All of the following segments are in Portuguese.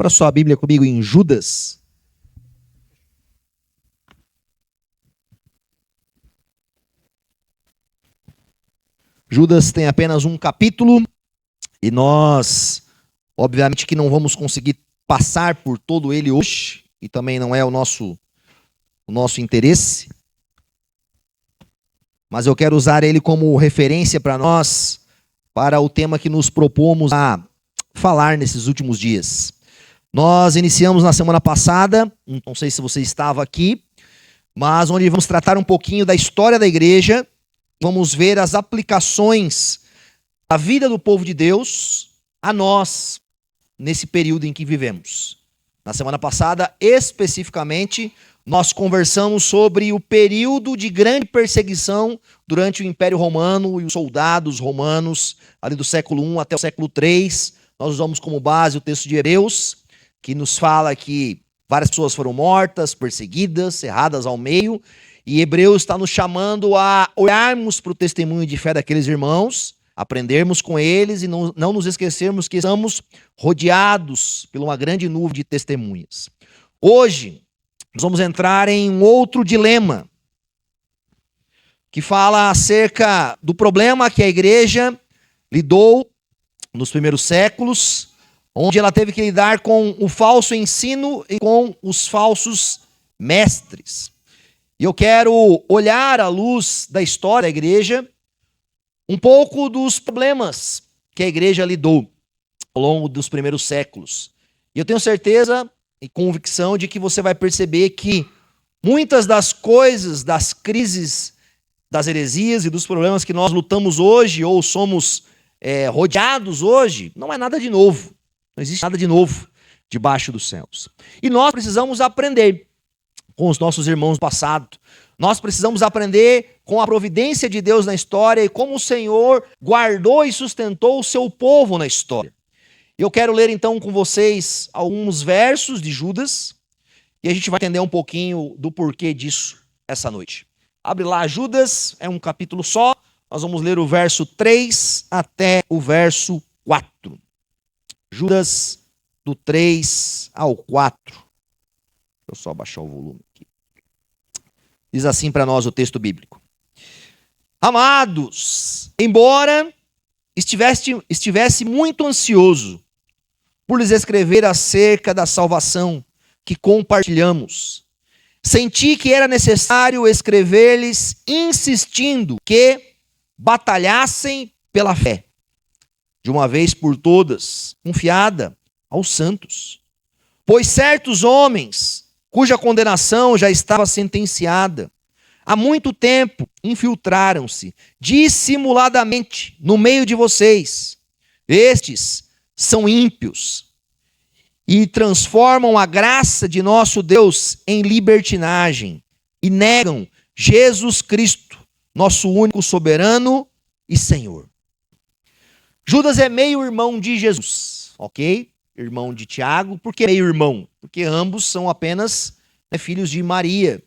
Abra sua Bíblia comigo em Judas. Judas tem apenas um capítulo e nós, obviamente, que não vamos conseguir passar por todo ele hoje e também não é o nosso interesse. Mas eu quero usar ele como referência para nós, para o tema que nos propomos a falar nesses últimos dias. Nós iniciamos na semana passada, não sei se você estava aqui, mas onde vamos tratar um pouquinho da história da igreja, vamos ver as aplicações da vida do povo de Deus a nós, nesse período em que vivemos. Na semana passada, especificamente, nós conversamos sobre o período de grande perseguição durante o Império Romano e os soldados romanos, ali do século I até o século III. Nós usamos como base o texto de Hebreus, que nos fala que várias pessoas foram mortas, perseguidas, cerradas ao meio, e Hebreus está nos chamando a olharmos para o testemunho de fé daqueles irmãos, aprendermos com eles e não nos esquecermos que estamos rodeados por uma grande nuvem de testemunhas. Hoje, nós vamos entrar em um outro dilema, que fala acerca do problema que a igreja lidou nos primeiros séculos, onde ela teve que lidar com o falso ensino e com os falsos mestres. E eu quero olhar à luz da história da igreja um pouco dos problemas que a igreja lidou ao longo dos primeiros séculos. E eu tenho certeza e convicção de que você vai perceber que muitas das coisas, das crises, das heresias e dos problemas que nós lutamos hoje ou somos rodeados hoje, não é nada de novo. Não existe nada de novo debaixo dos céus. E nós precisamos aprender com os nossos irmãos do passado. Nós precisamos aprender com a providência de Deus na história e como o Senhor guardou e sustentou o seu povo na história. Eu quero ler então com vocês alguns versos de Judas e a gente vai entender um pouquinho do porquê disso essa noite. Abre lá, Judas, é um capítulo só. Nós vamos ler o verso 3 até o verso 4. Judas, do 3 ao 4. Deixa eu só baixar o volume aqui. Diz assim para nós o texto bíblico. Amados, embora estivesse muito ansioso por lhes escrever acerca da salvação que compartilhamos, senti que era necessário escrever-lhes insistindo que batalhassem pela fé, de uma vez por todas, confiada aos santos. Pois certos homens, cuja condenação já estava sentenciada, há muito tempo infiltraram-se dissimuladamente no meio de vocês. Estes são ímpios e transformam a graça de nosso Deus em libertinagem e negam Jesus Cristo, nosso único soberano e Senhor. Judas é meio-irmão de Jesus, ok? Irmão de Tiago. Por que meio-irmão? Porque ambos são apenas filhos de Maria.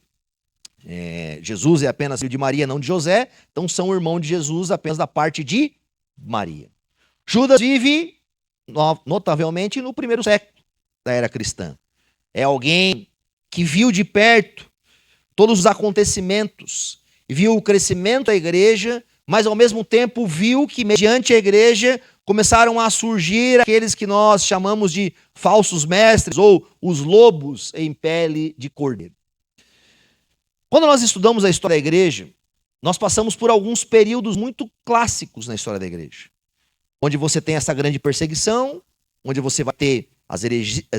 Jesus é apenas filho de Maria, não de José. Então são irmão de Jesus apenas da parte de Maria. Judas vive, notavelmente, no primeiro século da era cristã. É alguém que viu de perto todos os acontecimentos, viu o crescimento da igreja, mas ao mesmo tempo viu que mediante a igreja começaram a surgir aqueles que nós chamamos de falsos mestres ou os lobos em pele de cordeiro. Quando nós estudamos a história da igreja, nós passamos por alguns períodos muito clássicos na história da igreja, onde você tem essa grande perseguição, onde você vai ter as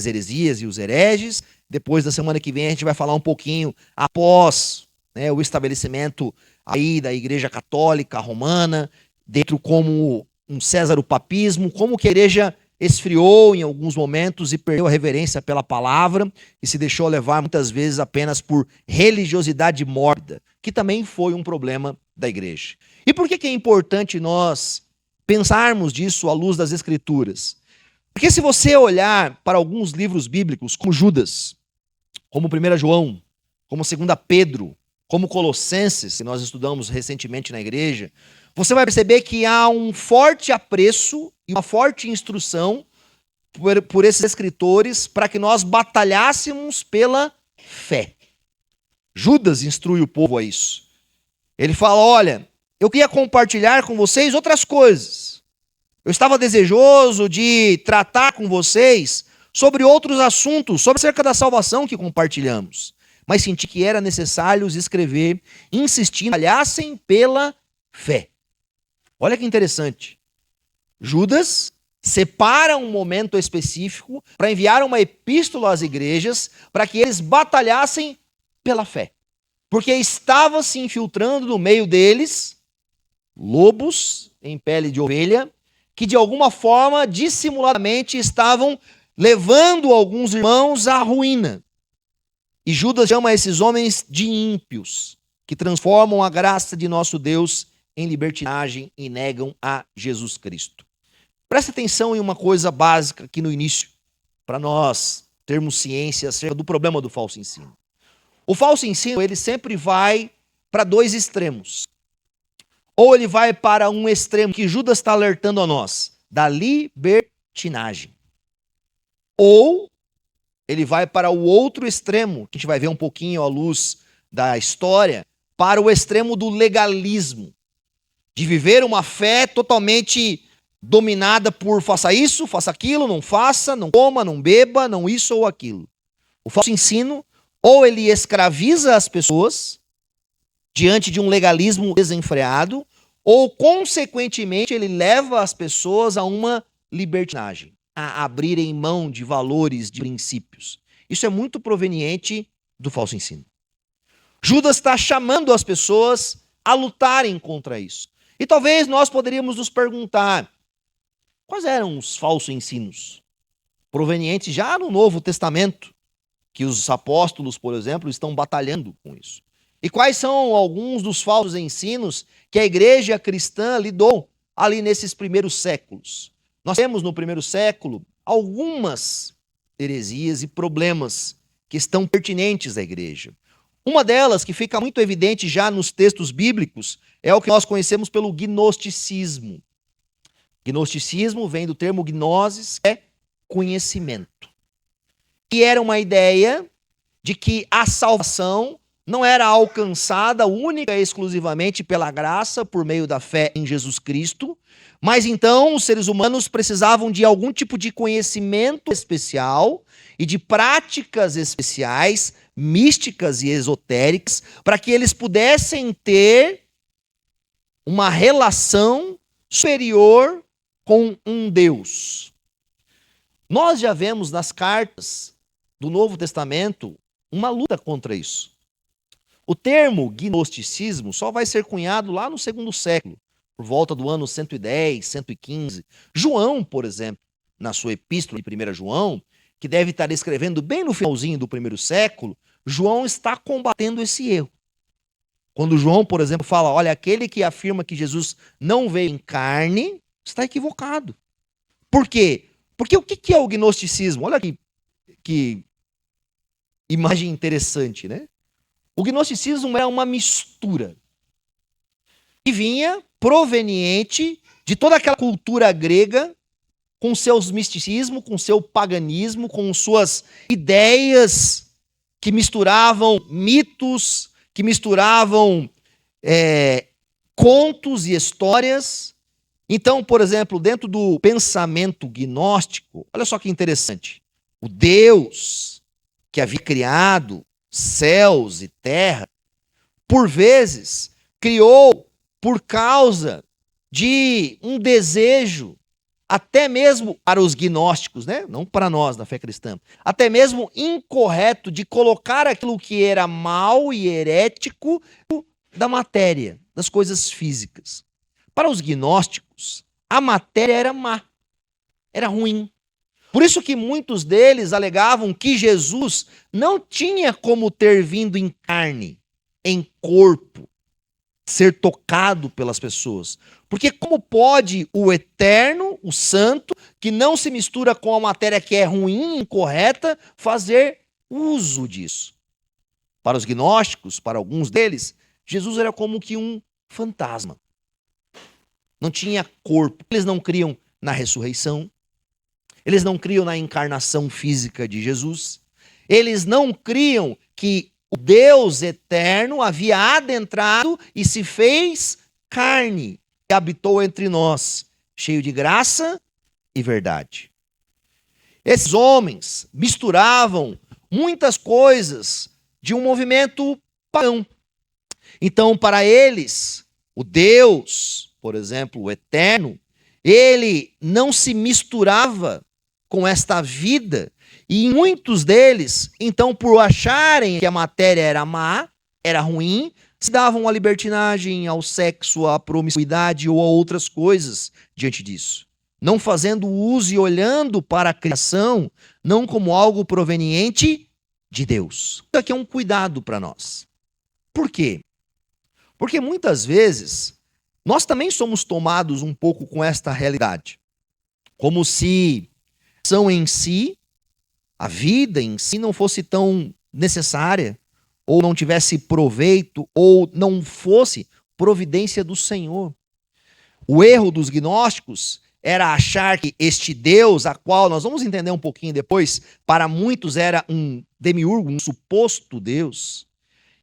heresias e os hereges. Depois da semana que vem a gente vai falar um pouquinho após o estabelecimento aí da igreja católica romana, dentro como um césaropapismo, como que a igreja esfriou em alguns momentos e perdeu a reverência pela palavra e se deixou levar muitas vezes apenas por religiosidade mórbida, que também foi um problema da igreja. E por que é importante nós pensarmos disso à luz das Escrituras? Porque se você olhar para alguns livros bíblicos, como Judas, como 1 João, como 2 Pedro, como Colossenses, que nós estudamos recentemente na igreja, você vai perceber que há um forte apreço e uma forte instrução por esses escritores para que nós batalhássemos pela fé. Judas instrui o povo a isso. Ele fala: olha, eu queria compartilhar com vocês outras coisas. Eu estava desejoso de tratar com vocês sobre outros assuntos, sobre acerca da salvação que compartilhamos. Mas senti que era necessário os escrever, insistindo, batalhassem pela fé. Olha que interessante. Judas separa um momento específico para enviar uma epístola às igrejas para que eles batalhassem pela fé. Porque estava se infiltrando no meio deles lobos em pele de ovelha, que de alguma forma, dissimuladamente, estavam levando alguns irmãos à ruína. E Judas chama esses homens de ímpios, que transformam a graça de nosso Deus em libertinagem e negam a Jesus Cristo. Presta atenção em uma coisa básica aqui no início, para nós termos ciência acerca do problema do falso ensino. O falso ensino, ele sempre vai para dois extremos. Ou ele vai para um extremo que Judas está alertando a nós, da libertinagem. Ou ele vai para o outro extremo, que a gente vai ver um pouquinho à luz da história, para o extremo do legalismo. De viver uma fé totalmente dominada por faça isso, faça aquilo, não faça, não coma, não beba, não isso ou aquilo. O falso ensino, ou ele escraviza as pessoas diante de um legalismo desenfreado, ou, consequentemente, ele leva as pessoas a uma libertinagem, a abrirem mão de valores, de princípios. Isso é muito proveniente do falso ensino. Judas está chamando as pessoas a lutarem contra isso. E talvez nós poderíamos nos perguntar, quais eram os falsos ensinos provenientes já no Novo Testamento, que os apóstolos, por exemplo, estão batalhando com isso? E quais são alguns dos falsos ensinos que a igreja cristã lidou ali nesses primeiros séculos? Nós temos no primeiro século algumas heresias e problemas que estão pertinentes à igreja. Uma delas, que fica muito evidente já nos textos bíblicos, é o que nós conhecemos pelo gnosticismo. Gnosticismo vem do termo gnosis, que é conhecimento. Que era uma ideia de que a salvação não era alcançada única e exclusivamente pela graça, por meio da fé em Jesus Cristo, mas então os seres humanos precisavam de algum tipo de conhecimento especial e de práticas especiais, místicas e esotéricas, para que eles pudessem ter uma relação superior com um Deus. Nós já vemos nas cartas do Novo Testamento uma luta contra isso. O termo gnosticismo só vai ser cunhado lá no segundo século, por volta do ano 110, 115. João, por exemplo, na sua epístola de 1 João, que deve estar escrevendo bem no finalzinho do primeiro século, João está combatendo esse erro. Quando João, por exemplo, fala, olha, aquele que afirma que Jesus não veio em carne, está equivocado. Por quê? Porque o que é o gnosticismo? Olha que imagem interessante, né? O gnosticismo era uma mistura que vinha proveniente de toda aquela cultura grega, com seus misticismo, com seu paganismo, com suas ideias que misturavam mitos, que misturavam contos e histórias. Então, por exemplo, dentro do pensamento gnóstico, olha só que interessante. O Deus que havia criado céus e terra, por vezes, criou por causa de um desejo, até mesmo para os gnósticos, né? Não para nós da fé cristã, até mesmo incorreto de colocar aquilo que era mal e herético da matéria, das coisas físicas. Para os gnósticos, a matéria era má, era ruim. Por isso que muitos deles alegavam que Jesus não tinha como ter vindo em carne, em corpo, ser tocado pelas pessoas. Porque como pode o eterno, o santo, que não se mistura com a matéria que é ruim, incorreta, fazer uso disso? Para os gnósticos, para alguns deles, Jesus era como que um fantasma. Não tinha corpo. Eles não criam na ressurreição. Eles não criam na encarnação física de Jesus. Eles não criam que o Deus eterno havia adentrado e se fez carne e habitou entre nós, cheio de graça e verdade. Esses homens misturavam muitas coisas de um movimento pagão. Então, para eles, o Deus, por exemplo, o eterno, ele não se misturava com esta vida. E muitos deles, então, por acharem que a matéria era má, era ruim, se davam à libertinagem, ao sexo, à promiscuidade ou a outras coisas diante disso. Não fazendo uso e olhando para a criação, não como algo proveniente de Deus. Isso aqui é um cuidado para nós. Por quê? Porque muitas vezes nós também somos tomados um pouco com esta realidade. Como se são em si, a vida em si não fosse tão necessária, ou não tivesse proveito, ou não fosse providência do Senhor. O erro dos gnósticos era achar que este Deus, a qual nós vamos entender um pouquinho depois, para muitos era um demiurgo, um suposto Deus.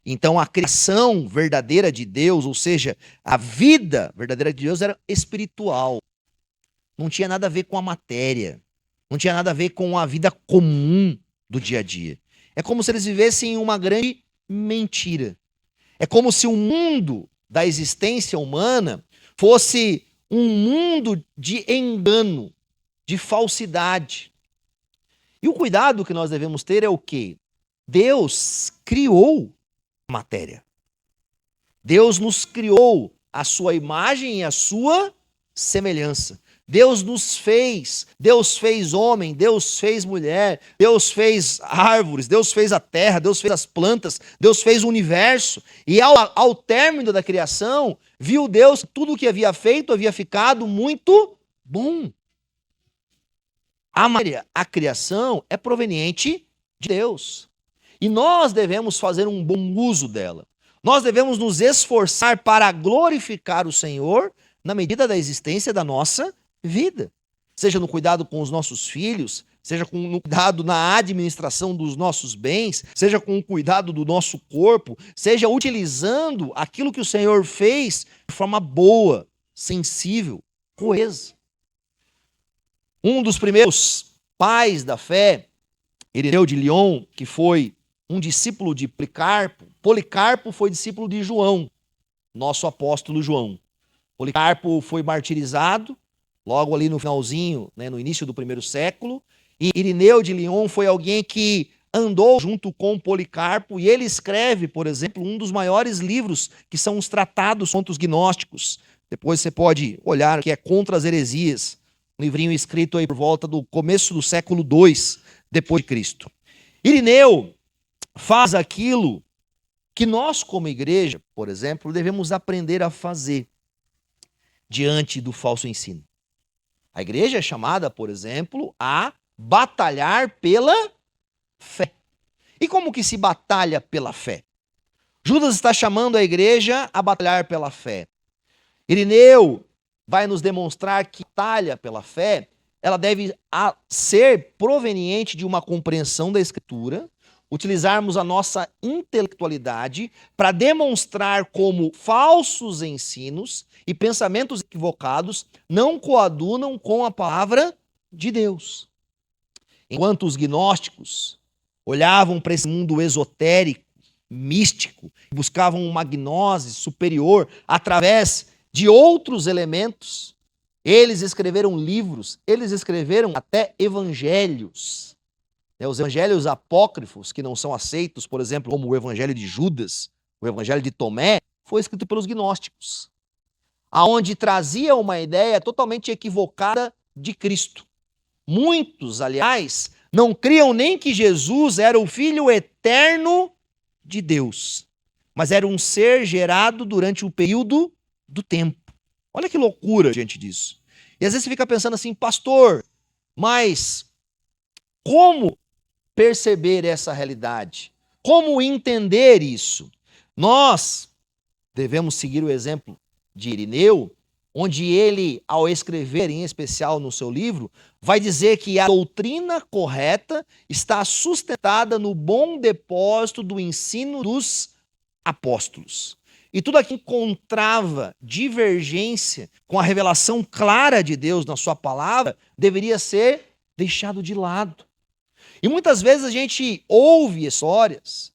Então a criação verdadeira de Deus, ou seja, a vida verdadeira de Deus era espiritual. Não tinha nada a ver com a matéria. Não tinha nada a ver com a vida comum do dia a dia. É como se eles vivessem uma grande mentira. É como se o mundo da existência humana fosse um mundo de engano, de falsidade. E o cuidado que nós devemos ter é o quê? Deus criou a matéria. Deus nos criou a sua imagem e a sua semelhança. Deus nos fez, Deus fez homem, Deus fez mulher, Deus fez árvores, Deus fez a terra, Deus fez as plantas, Deus fez o universo. E ao término da criação, viu Deus que tudo o que havia feito havia ficado muito bom. A criação é proveniente de Deus. E nós devemos fazer um bom uso dela. Nós devemos nos esforçar para glorificar o Senhor na medida da existência da nossa vida, seja no cuidado com os nossos filhos, seja no cuidado na administração dos nossos bens, seja com o cuidado do nosso corpo, seja utilizando aquilo que o Senhor fez de forma boa, sensível, coesa. Um dos primeiros pais da fé, Irineu de Lyon, que foi um discípulo de Policarpo. Policarpo foi discípulo de João, nosso apóstolo João. Policarpo foi martirizado logo ali no finalzinho, no início do primeiro século. E Irineu de Lyon foi alguém que andou junto com Policarpo e ele escreve, por exemplo, um dos maiores livros que são os tratados contra os gnósticos. Depois você pode olhar, que é Contra as Heresias, um livrinho escrito aí por volta do começo do século II depois de Cristo. Irineu faz aquilo que nós, como igreja, por exemplo, devemos aprender a fazer diante do falso ensino. A igreja é chamada, por exemplo, a batalhar pela fé. E como que se batalha pela fé? Judas está chamando a igreja a batalhar pela fé. Irineu vai nos demonstrar que a batalha pela fé, ela deve ser proveniente de uma compreensão da Escritura, utilizarmos a nossa intelectualidade para demonstrar como falsos ensinos e pensamentos equivocados não coadunam com a palavra de Deus. Enquanto os gnósticos olhavam para esse mundo esotérico, místico, buscavam uma gnose superior através de outros elementos, eles escreveram livros, eles escreveram até evangelhos. Os evangelhos apócrifos, que não são aceitos, por exemplo, como o evangelho de Judas, o evangelho de Tomé, foi escrito pelos gnósticos, aonde trazia uma ideia totalmente equivocada de Cristo. Muitos, aliás, não criam nem que Jesus era o Filho eterno de Deus, mas era um ser gerado durante o período do tempo. Olha que loucura diante disso. E às vezes você fica pensando assim, pastor, mas como perceber essa realidade? Como entender isso? Nós devemos seguir o exemplo de Irineu onde ele, ao escrever, em especial no seu livro, vai dizer que a doutrina correta está sustentada no bom depósito do ensino dos apóstolos. E tudo aquilo que encontrava divergência com a revelação clara de Deus na sua palavra deveria ser deixado de lado. E muitas vezes a gente ouve histórias,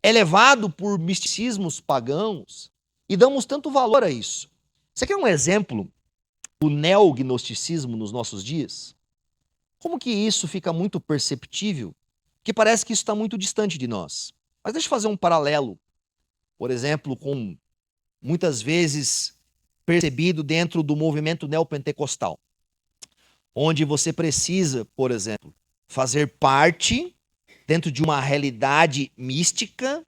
é levado por misticismos pagãos e damos tanto valor a isso. Você quer um exemplo do neognosticismo nos nossos dias? Como que isso fica muito perceptível? Que parece que isso está muito distante de nós. Mas deixa eu fazer um paralelo, por exemplo, com muitas vezes percebido dentro do movimento neopentecostal, onde você precisa, por exemplo, fazer parte dentro de uma realidade mística,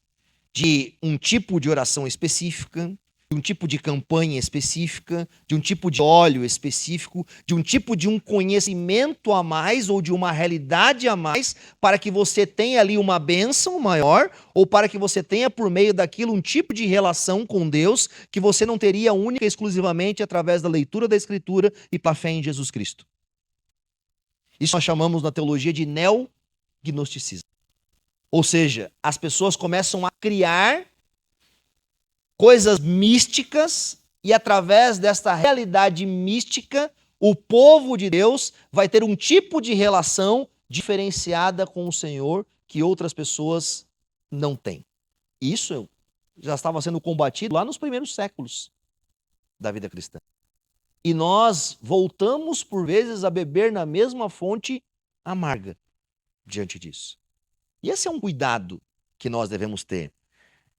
de um tipo de oração específica, de um tipo de campanha específica, de um tipo de óleo específico, de um tipo de um conhecimento a mais ou de uma realidade a mais, para que você tenha ali uma bênção maior, ou para que você tenha por meio daquilo um tipo de relação com Deus que você não teria única e exclusivamente através da leitura da Escritura e pela fé em Jesus Cristo. Isso nós chamamos na teologia de neognosticismo. Ou seja, as pessoas começam a criar coisas místicas e através desta realidade mística, o povo de Deus vai ter um tipo de relação diferenciada com o Senhor que outras pessoas não têm. Isso já estava sendo combatido lá nos primeiros séculos da vida cristã. E nós voltamos, por vezes, a beber na mesma fonte amarga diante disso. E esse é um cuidado que nós devemos ter.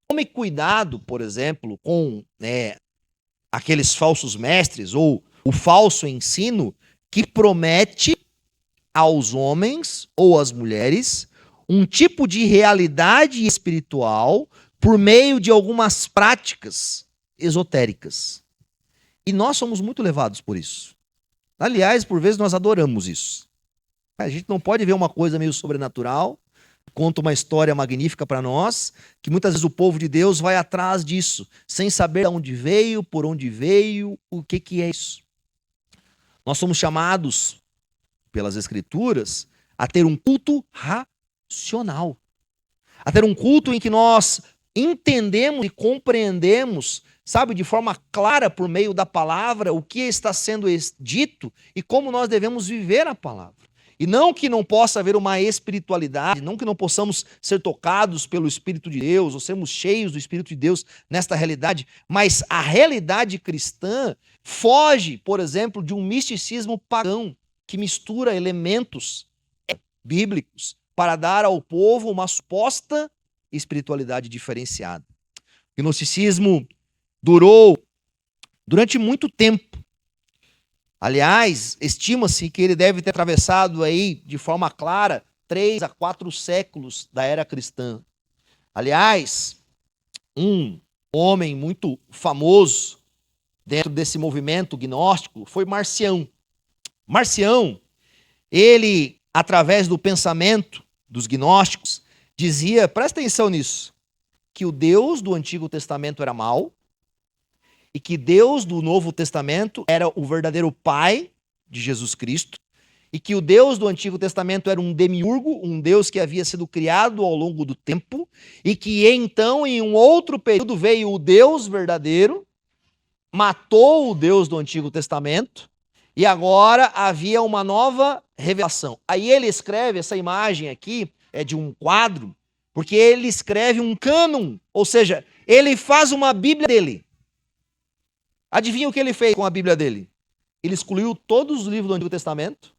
Tome cuidado, por exemplo, com aqueles falsos mestres ou o falso ensino que promete aos homens ou às mulheres um tipo de realidade espiritual por meio de algumas práticas esotéricas. E nós somos muito levados por isso. Aliás, por vezes nós adoramos isso. A gente não pode ver uma coisa meio sobrenatural, conta uma história magnífica para nós, que muitas vezes o povo de Deus vai atrás disso, sem saber de onde veio, por onde veio, o que é isso. Nós somos chamados, pelas Escrituras, a ter um culto racional. A ter um culto em que nós entendemos e compreendemos, sabe, de forma clara por meio da palavra, o que está sendo dito e como nós devemos viver a palavra. E não que não possa haver uma espiritualidade, não que não possamos ser tocados pelo Espírito de Deus, ou sermos cheios do Espírito de Deus nesta realidade, mas a realidade cristã foge, por exemplo, de um misticismo pagão que mistura elementos bíblicos para dar ao povo uma suposta espiritualidade diferenciada. O gnosticismo durou durante muito tempo. Aliás, estima-se que ele deve ter atravessado aí, de forma clara, 3 a 4 séculos da era cristã. Aliás, um homem muito famoso dentro desse movimento gnóstico foi Marcião. Marcião, ele, através do pensamento dos gnósticos, dizia, presta atenção nisso, que o Deus do Antigo Testamento era mau, e que Deus do Novo Testamento era o verdadeiro Pai de Jesus Cristo, e que o Deus do Antigo Testamento era um demiurgo, um Deus que havia sido criado ao longo do tempo, e que então, em um outro período, veio o Deus verdadeiro, matou o Deus do Antigo Testamento, e agora havia uma nova revelação. Aí ele escreve, essa imagem aqui é de um quadro, porque ele escreve um cânon, ou seja, ele faz uma Bíblia dele. Adivinha o que ele fez com a Bíblia dele? Ele excluiu todos os livros do Antigo Testamento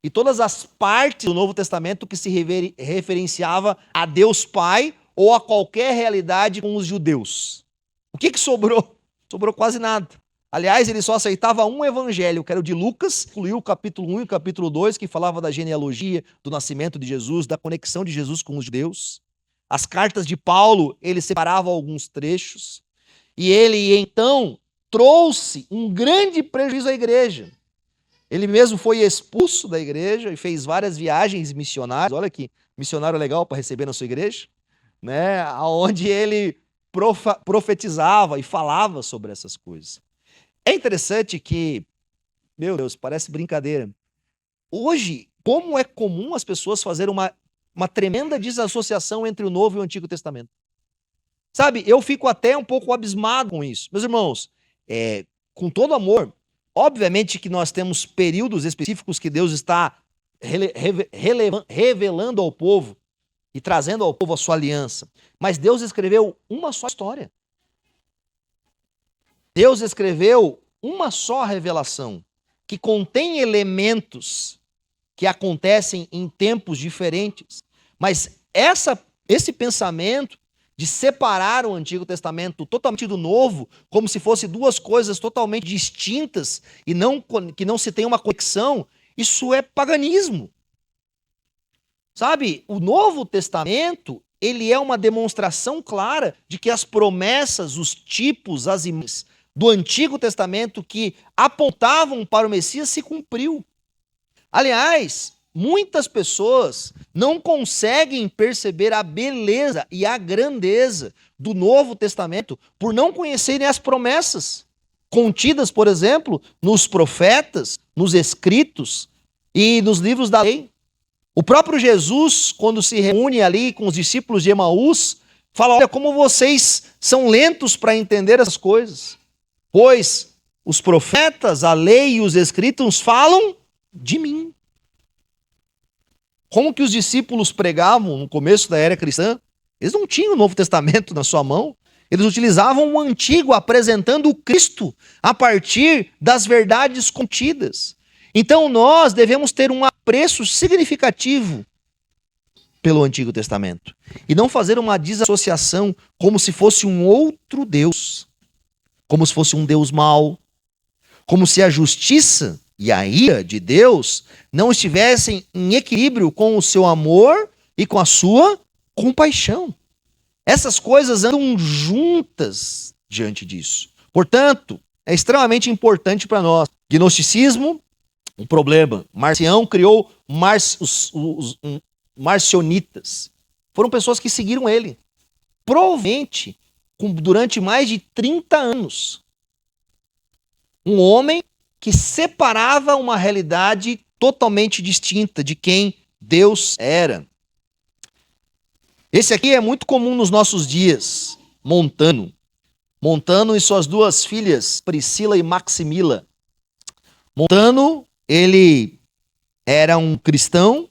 e todas as partes do Novo Testamento que se referenciava a Deus Pai ou a qualquer realidade com os judeus. O que sobrou? Sobrou quase nada. Aliás, ele só aceitava um evangelho, que era o de Lucas, excluiu o capítulo 1 e o capítulo 2, que falava da genealogia, do nascimento de Jesus, da conexão de Jesus com os judeus. As cartas de Paulo, ele separava alguns trechos. E ele, então, trouxe um grande prejuízo à igreja. Ele mesmo foi expulso da igreja e fez várias viagens missionárias. Olha que missionário legal para receber na sua igreja, né? Onde ele profetizava e falava sobre essas coisas. É interessante que, meu Deus, parece brincadeira. Hoje, como é comum as pessoas fazerem uma tremenda desassociação entre o Novo e o Antigo Testamento. Sabe, eu fico até um pouco abismado com isso. Meus irmãos, com todo amor, obviamente que nós temos períodos específicos que Deus está revelando ao povo e trazendo ao povo a sua aliança. Mas Deus escreveu uma só história. Deus escreveu uma só revelação, que contém elementos que acontecem em tempos diferentes. Mas esse pensamento de separar o Antigo Testamento totalmente do Novo, como se fossem duas coisas totalmente distintas e que não se tem uma conexão, isso é paganismo. Sabe, o Novo Testamento, ele é uma demonstração clara de que as promessas, os tipos, as imagens do Antigo Testamento que apontavam para o Messias se cumpriu. Aliás, muitas pessoas não conseguem perceber a beleza e a grandeza do Novo Testamento por não conhecerem as promessas contidas, por exemplo, nos profetas, nos escritos e nos livros da lei. O próprio Jesus, quando se reúne ali com os discípulos de Emaús, fala: olha, como vocês são lentos para entender essas coisas, pois os profetas, a lei e os escritos falam de mim. Como que os discípulos pregavam no começo da era cristã? Eles não tinham o Novo Testamento na sua mão. Eles utilizavam o Antigo, apresentando o Cristo a partir das verdades contidas. Então nós devemos ter um apreço significativo pelo Antigo Testamento e não fazer uma desassociação como se fosse um outro Deus, como se fosse um Deus mau, como se a justiça e a ira de Deus não estivessem em equilíbrio com o seu amor e com a sua compaixão. Essas coisas andam juntas diante disso. Portanto, é extremamente importante para nós. Gnosticismo, um problema. Marcião criou os marcionitas. Foram pessoas que seguiram ele. Provavelmente, durante mais de 30 anos. Um homem que separava uma realidade totalmente distinta de quem Deus era. Esse aqui é muito comum nos nossos dias. Montano e suas duas filhas, Priscila e Maximila. Montano, ele era um cristão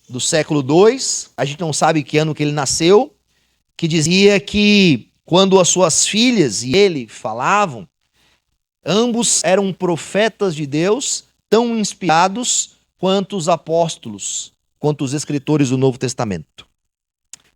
do século II, a gente não sabe que ano que ele nasceu, que dizia que quando as suas filhas e ele falavam, ambos eram profetas de Deus, tão inspirados quanto os apóstolos, quanto os escritores do Novo Testamento.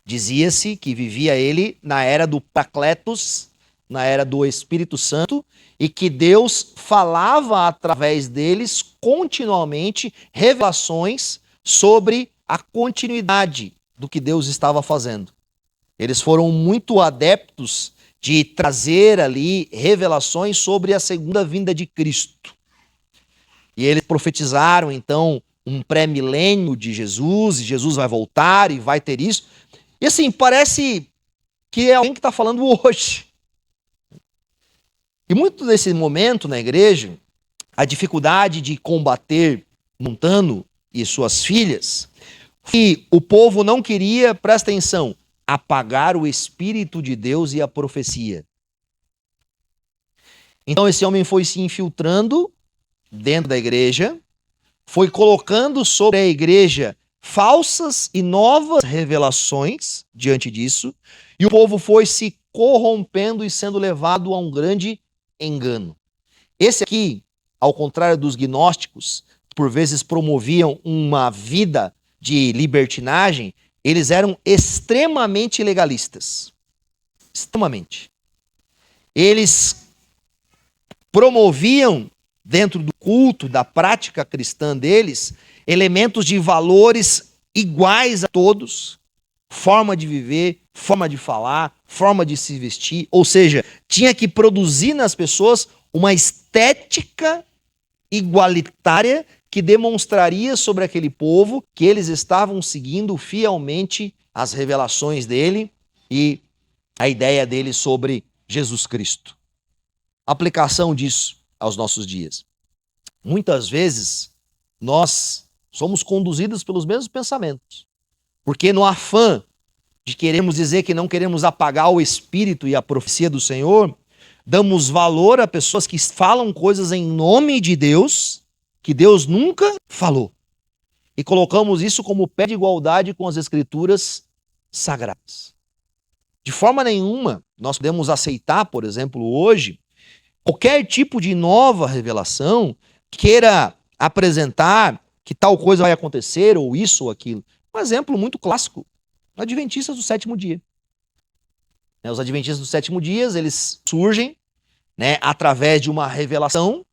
Dizia-se que vivia ele na era do Paracletos, na era do Espírito Santo, e que Deus falava através deles continuamente revelações sobre a continuidade do que Deus estava fazendo. Eles foram muito adeptos de trazer ali revelações sobre a segunda vinda de Cristo. E eles profetizaram, então, um pré-milênio de Jesus, e Jesus vai voltar e vai ter isso. E assim, parece que é alguém que está falando hoje. E muito nesse momento na igreja, a dificuldade de combater Montano e suas filhas, que o povo não queria, presta atenção, apagar o Espírito de Deus e a profecia. Então esse homem foi se infiltrando dentro da igreja, foi colocando sobre a igreja falsas e novas revelações diante disso, e o povo foi se corrompendo e sendo levado a um grande engano. Esse aqui, ao contrário dos gnósticos, que por vezes promoviam uma vida de libertinagem, eles eram extremamente legalistas. Extremamente. Eles promoviam, dentro do culto, da prática cristã deles, elementos de valores iguais a todos, forma de viver, forma de falar, forma de se vestir, ou seja, tinha que produzir nas pessoas uma estética igualitária que demonstraria sobre aquele povo que eles estavam seguindo fielmente as revelações dele e a ideia dele sobre Jesus Cristo. A aplicação disso aos nossos dias. Muitas vezes nós somos conduzidos pelos mesmos pensamentos, porque no afã de queremos dizer que não queremos apagar o Espírito e a profecia do Senhor, damos valor a pessoas que falam coisas em nome de Deus, que Deus nunca falou. E colocamos isso como pé de igualdade com as Escrituras sagradas. De forma nenhuma, nós podemos aceitar, por exemplo, hoje, qualquer tipo de nova revelação que queira apresentar que tal coisa vai acontecer, ou isso ou aquilo. Um exemplo muito clássico, Adventistas do sétimo dia. Os Adventistas do sétimo dia, eles surgem, né, através de uma revelação,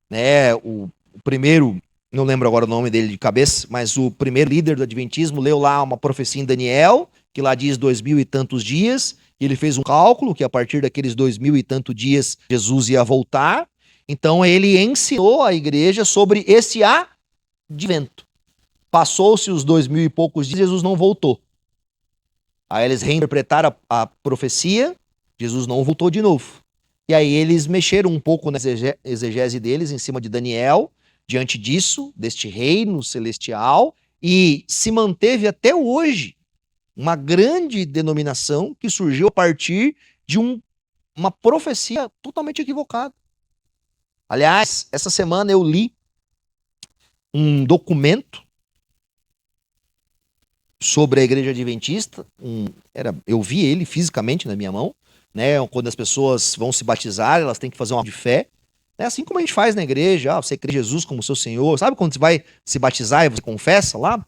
né, o primeiro, não lembro agora o nome dele de cabeça, mas o primeiro líder do Adventismo leu lá uma profecia em Daniel, que lá diz 2000 e tantos dias, e ele fez um cálculo que a partir daqueles 2000 e tantos dias Jesus ia voltar. Então ele ensinou a igreja sobre esse advento. Passou-se os 2000 e poucos dias, Jesus não voltou. Aí eles reinterpretaram a profecia, Jesus não voltou de novo. E aí eles mexeram um pouco na exegese deles em cima de Daniel, diante disso, deste reino celestial, e se manteve até hoje uma grande denominação que surgiu a partir de uma profecia totalmente equivocada. Aliás, essa semana eu li um documento sobre a Igreja Adventista, eu vi ele fisicamente na minha mão, né? Quando as pessoas vão se batizar, elas têm que fazer uma de fé, né? Assim como a gente faz na igreja, você crê em Jesus como seu Senhor, sabe quando você vai se batizar e você confessa lá?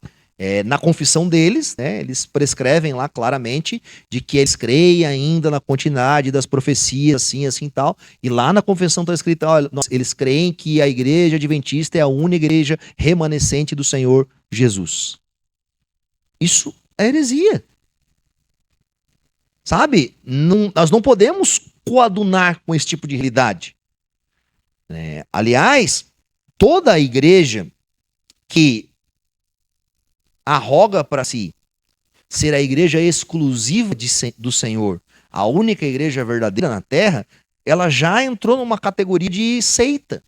Na confissão deles, né, eles prescrevem lá claramente de que eles creem ainda na continuidade das profecias, assim e tal. E lá na confissão está escrito, olha, eles creem que a Igreja Adventista é a única igreja remanescente do Senhor Jesus. Isso é heresia. Sabe? Nós não podemos coadunar com esse tipo de realidade. Aliás, toda a igreja que arroga para si ser a igreja exclusiva do Senhor, a única igreja verdadeira na terra, ela já entrou numa categoria de seita.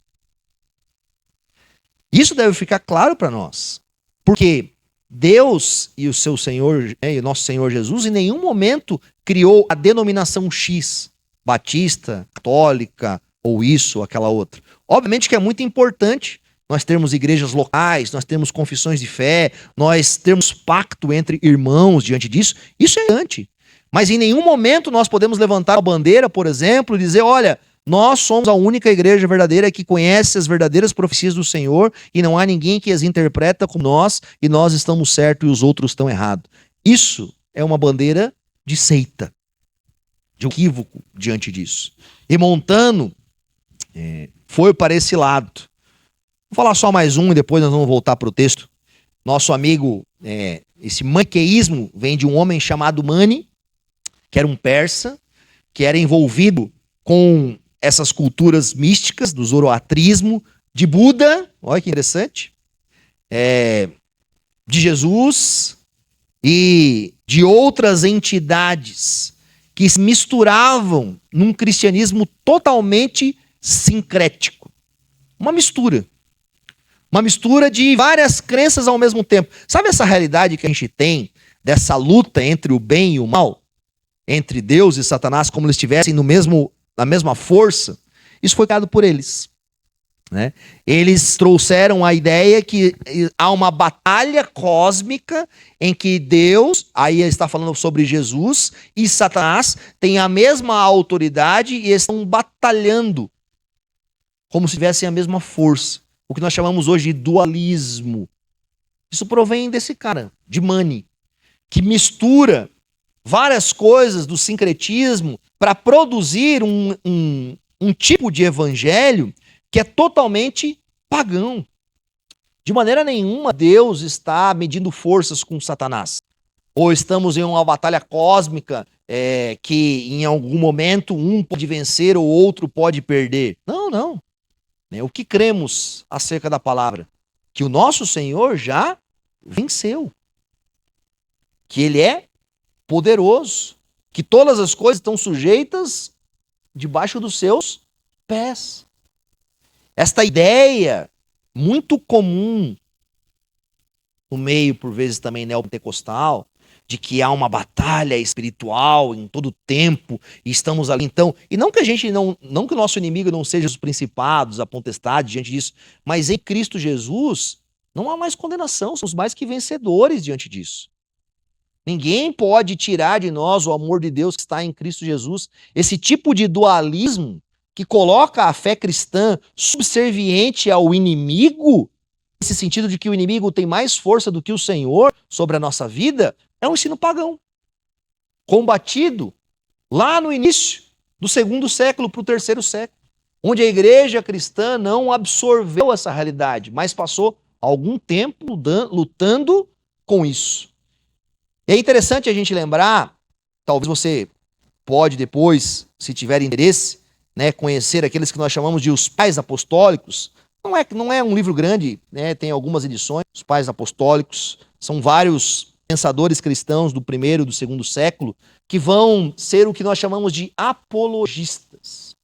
Isso deve ficar claro para nós, porque Deus e o seu Senhor, e o nosso Senhor Jesus, em nenhum momento criou a denominação X, batista, católica, ou isso, ou aquela outra. Obviamente que é muito importante nós termos igrejas locais, nós temos confissões de fé, nós temos pacto entre irmãos diante disso, isso é importante. Mas em nenhum momento nós podemos levantar a bandeira, por exemplo, e dizer, olha, nós somos a única igreja verdadeira que conhece as verdadeiras profecias do Senhor e não há ninguém que as interpreta como nós e nós estamos certos e os outros estão errados. Isso é uma bandeira de seita, de equívoco diante disso. E Montano foi para esse lado. Vou falar só mais um e depois nós vamos voltar para o texto. Nosso amigo, esse maniqueísmo vem de um homem chamado Mani, que era um persa, que era envolvido com essas culturas místicas do zoroatrismo, de Buda, olha que interessante, de Jesus e de outras entidades que se misturavam num cristianismo totalmente sincrético. Uma mistura de várias crenças ao mesmo tempo. Sabe essa realidade que a gente tem dessa luta entre o bem e o mal? Entre Deus e Satanás, como eles estivessem na mesma força? Isso foi criado por eles. Né? Eles trouxeram a ideia que há uma batalha cósmica em que Deus, aí ele está falando sobre Jesus, e Satanás têm a mesma autoridade e estão batalhando como se tivessem a mesma força. O que nós chamamos hoje de dualismo. Isso provém desse cara, de Mani, que mistura várias coisas do sincretismo para produzir um tipo de evangelho que é totalmente pagão. De maneira nenhuma Deus está medindo forças com Satanás. Ou estamos em uma batalha cósmica que em algum momento um pode vencer ou outro pode perder. Não. O que cremos acerca da palavra? Que o nosso Senhor já venceu. Que Ele é poderoso. Que todas as coisas estão sujeitas debaixo dos seus pés. Esta ideia muito comum no meio, por vezes também neopentecostal, de que há uma batalha espiritual em todo tempo e estamos ali então, e não que a gente não que o nosso inimigo não seja os principados, a potestade diante disso, mas em Cristo Jesus não há mais condenação, somos mais que vencedores diante disso. Ninguém pode tirar de nós o amor de Deus que está em Cristo Jesus. Esse tipo de dualismo que coloca a fé cristã subserviente ao inimigo, nesse sentido de que o inimigo tem mais força do que o Senhor sobre a nossa vida, é um ensino pagão, combatido lá no início do 2º século para o 3º século, onde a igreja cristã não absorveu essa realidade, mas passou algum tempo lutando com isso. É interessante a gente lembrar, talvez você pode depois, se tiver interesse, conhecer aqueles que nós chamamos de os pais apostólicos. Não é um livro grande, tem algumas edições. Os pais apostólicos são vários pensadores cristãos do 1º e do 2º século que vão ser o que nós chamamos de apologistas.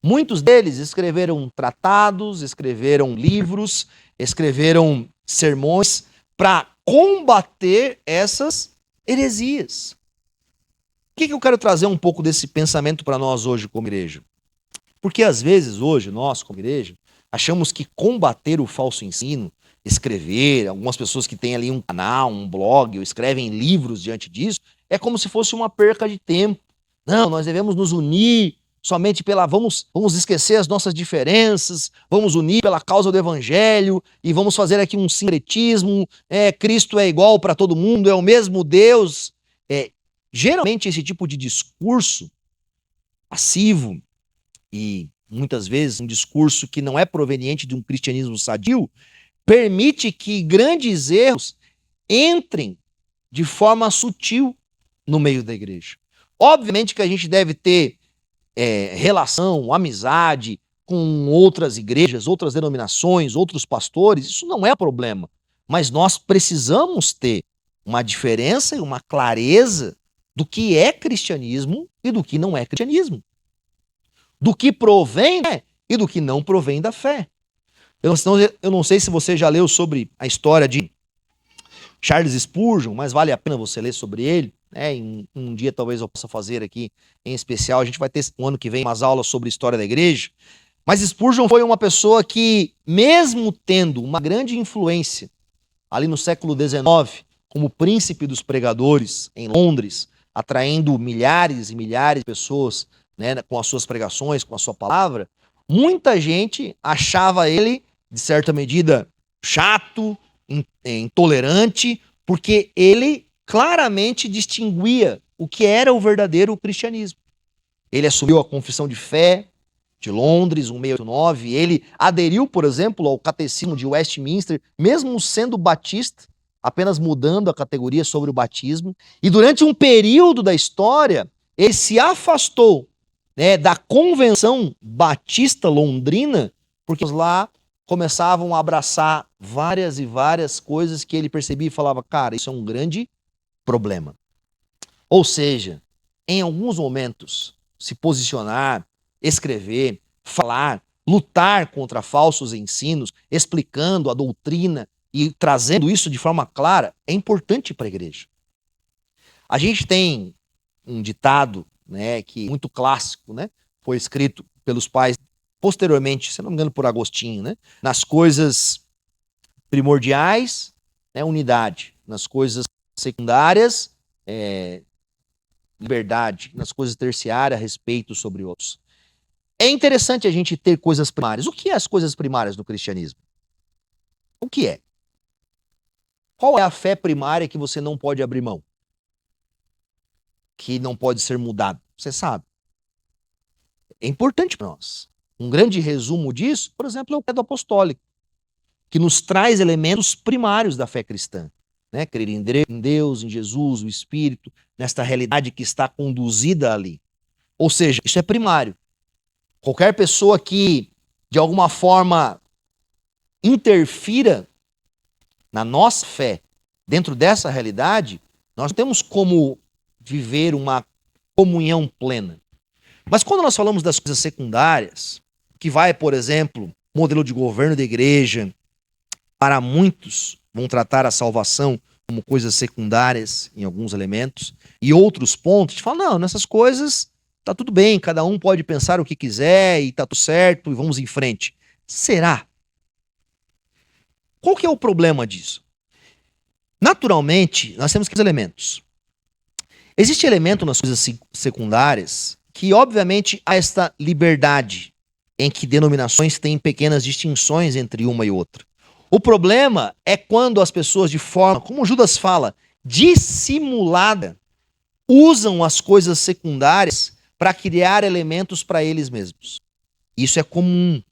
Muitos deles escreveram tratados, escreveram livros, escreveram sermões para combater essas heresias. Por que eu quero trazer um pouco desse pensamento para nós hoje como igreja? Porque às vezes hoje, nós como igreja, achamos que combater o falso ensino, escrever, algumas pessoas que têm ali um canal, um blog, ou escrevem livros diante disso, é como se fosse uma perca de tempo. Não, nós devemos nos unir somente vamos esquecer as nossas diferenças, vamos unir pela causa do evangelho e vamos fazer aqui um sincretismo, Cristo é igual para todo mundo, é o mesmo Deus. Geralmente esse tipo de discurso passivo e muitas vezes um discurso que não é proveniente de um cristianismo sadio, permite que grandes erros entrem de forma sutil no meio da igreja. Obviamente que a gente deve ter relação, amizade com outras igrejas, outras denominações, outros pastores, isso não é problema. Mas nós precisamos ter uma diferença e uma clareza do que é cristianismo e do que não é cristianismo. Do que provém e do que não provém da fé. Eu não sei se você já leu sobre a história de Charles Spurgeon, mas vale a pena você ler sobre ele. Um dia talvez eu possa fazer aqui em especial. A gente vai ter no ano que vem umas aulas sobre a história da igreja. Mas Spurgeon foi uma pessoa que, mesmo tendo uma grande influência ali no século XIX, como príncipe dos pregadores em Londres, atraindo milhares e milhares de pessoas com as suas pregações, com a sua palavra, muita gente achava ele, de certa medida, chato, intolerante, porque ele claramente distinguia o que era o verdadeiro cristianismo. Ele assumiu a Confissão de Fé de Londres, 1689, ele aderiu, por exemplo, ao Catecismo de Westminster, mesmo sendo batista, apenas mudando a categoria sobre o batismo, e durante um período da história, ele se afastou da Convenção Batista Londrina, porque lá começavam a abraçar várias e várias coisas que ele percebia e falava, cara, isso é um grande problema. Ou seja, em alguns momentos, se posicionar, escrever, falar, lutar contra falsos ensinos, explicando a doutrina e trazendo isso de forma clara, é importante para a igreja. A gente tem um ditado, que muito clássico, foi escrito pelos pais posteriormente, se não me engano, por Agostinho, nas coisas primordiais, unidade, nas coisas secundárias, liberdade, nas coisas terciárias, respeito sobre outros. É interessante a gente ter coisas primárias. O que é as coisas primárias do cristianismo? O que é? Qual é a fé primária que você não pode abrir mão? Que não pode ser mudado? Você sabe. É importante para nós. Um grande resumo disso, por exemplo, é o credo apostólico, que nos traz elementos primários da fé cristã. Crer em Deus, em Jesus, o Espírito, nesta realidade que está conduzida ali. Ou seja, isso é primário. Qualquer pessoa que, de alguma forma, interfira na nossa fé, dentro dessa realidade, nós não temos como viver uma comunhão plena. Mas quando nós falamos das coisas secundárias, que vai, por exemplo, modelo de governo da igreja, para muitos vão tratar a salvação como coisas secundárias em alguns elementos, e outros pontos, a gente fala, não, nessas coisas tá tudo bem, cada um pode pensar o que quiser e tá tudo certo e vamos em frente. Será? Qual que é o problema disso? Naturalmente, nós temos que elementos. Existe elemento nas coisas secundárias que, obviamente, há esta liberdade em que denominações têm pequenas distinções entre uma e outra. O problema é quando as pessoas, de forma, como Judas fala, dissimulada, usam as coisas secundárias para criar elementos para eles mesmos. Isso é comum.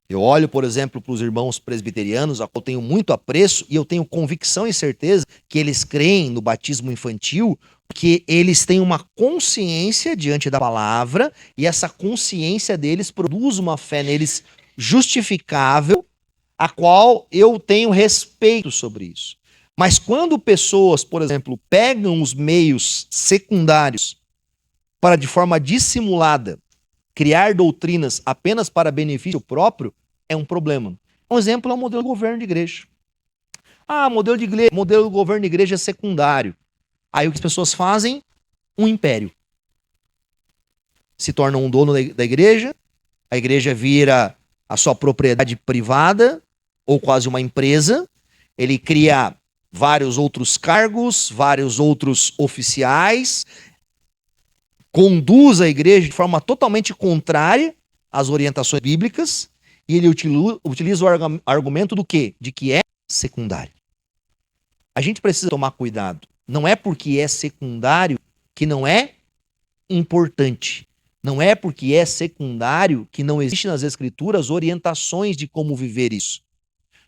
Eu olho, por exemplo, para os irmãos presbiterianos, a qual eu tenho muito apreço, e eu tenho convicção e certeza que eles creem no batismo infantil, porque eles têm uma consciência diante da palavra, e essa consciência deles produz uma fé neles justificável, a qual eu tenho respeito sobre isso. Mas quando pessoas, por exemplo, pegam os meios secundários para, de forma dissimulada, criar doutrinas apenas para benefício próprio, é um problema. Um exemplo é o modelo de governo de igreja. Modelo de governo de igreja é secundário. Aí o que as pessoas fazem? Um império. Se tornam um dono da igreja, a igreja vira a sua propriedade privada, ou quase uma empresa, ele cria vários outros cargos, vários outros oficiais, conduz a igreja de forma totalmente contrária às orientações bíblicas, e ele utiliza o argumento do quê? De que é secundário. A gente precisa tomar cuidado. Não é porque é secundário que não é importante. Não é porque é secundário que não existe nas escrituras orientações de como viver isso.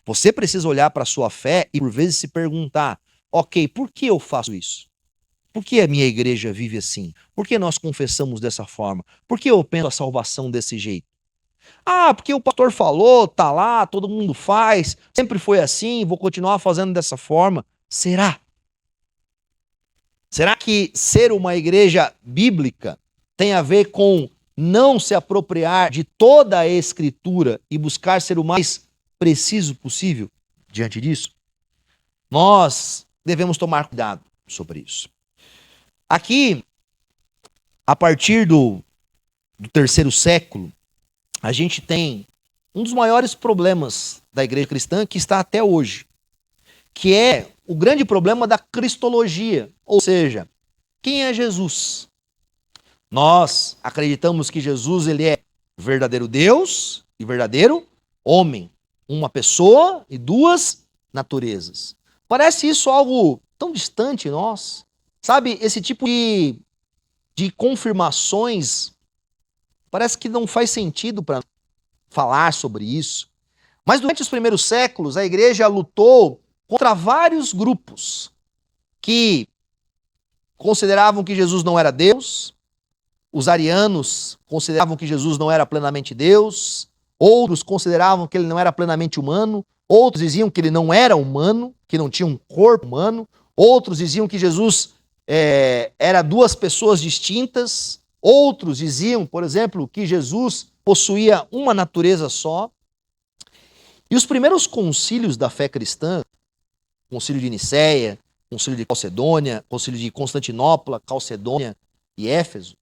Você precisa olhar para a sua fé e por vezes se perguntar, ok, por que eu faço isso? Por que a minha igreja vive assim? Por que nós confessamos dessa forma? Por que eu penso a salvação desse jeito? Porque o pastor falou, tá lá, todo mundo faz, sempre foi assim, vou continuar fazendo dessa forma. Será? Será que ser uma igreja bíblica tem a ver com não se apropriar de toda a escritura e buscar ser o mais preciso possível diante disso? Nós devemos tomar cuidado sobre isso. Aqui, a partir do terceiro século, a gente tem um dos maiores problemas da igreja cristã que está até hoje, que é o grande problema da cristologia, ou seja, quem é Jesus? Nós acreditamos que Jesus ele é verdadeiro Deus e verdadeiro homem, uma pessoa e duas naturezas. Parece isso algo tão distante de nós, sabe? Esse tipo de confirmações parece que não faz sentido para falar sobre isso. Mas durante os primeiros séculos, a igreja lutou contra vários grupos que consideravam que Jesus não era Deus, os arianos consideravam que Jesus não era plenamente Deus, outros consideravam que ele não era plenamente humano, outros diziam que ele não era humano, que não tinha um corpo humano, outros diziam que Jesus era duas pessoas distintas, outros diziam, por exemplo, que Jesus possuía uma natureza só. E os primeiros concílios da fé cristã, concílio de Nicéia, concílio de Calcedônia, concílio de Constantinopla, Calcedônia e Éfeso,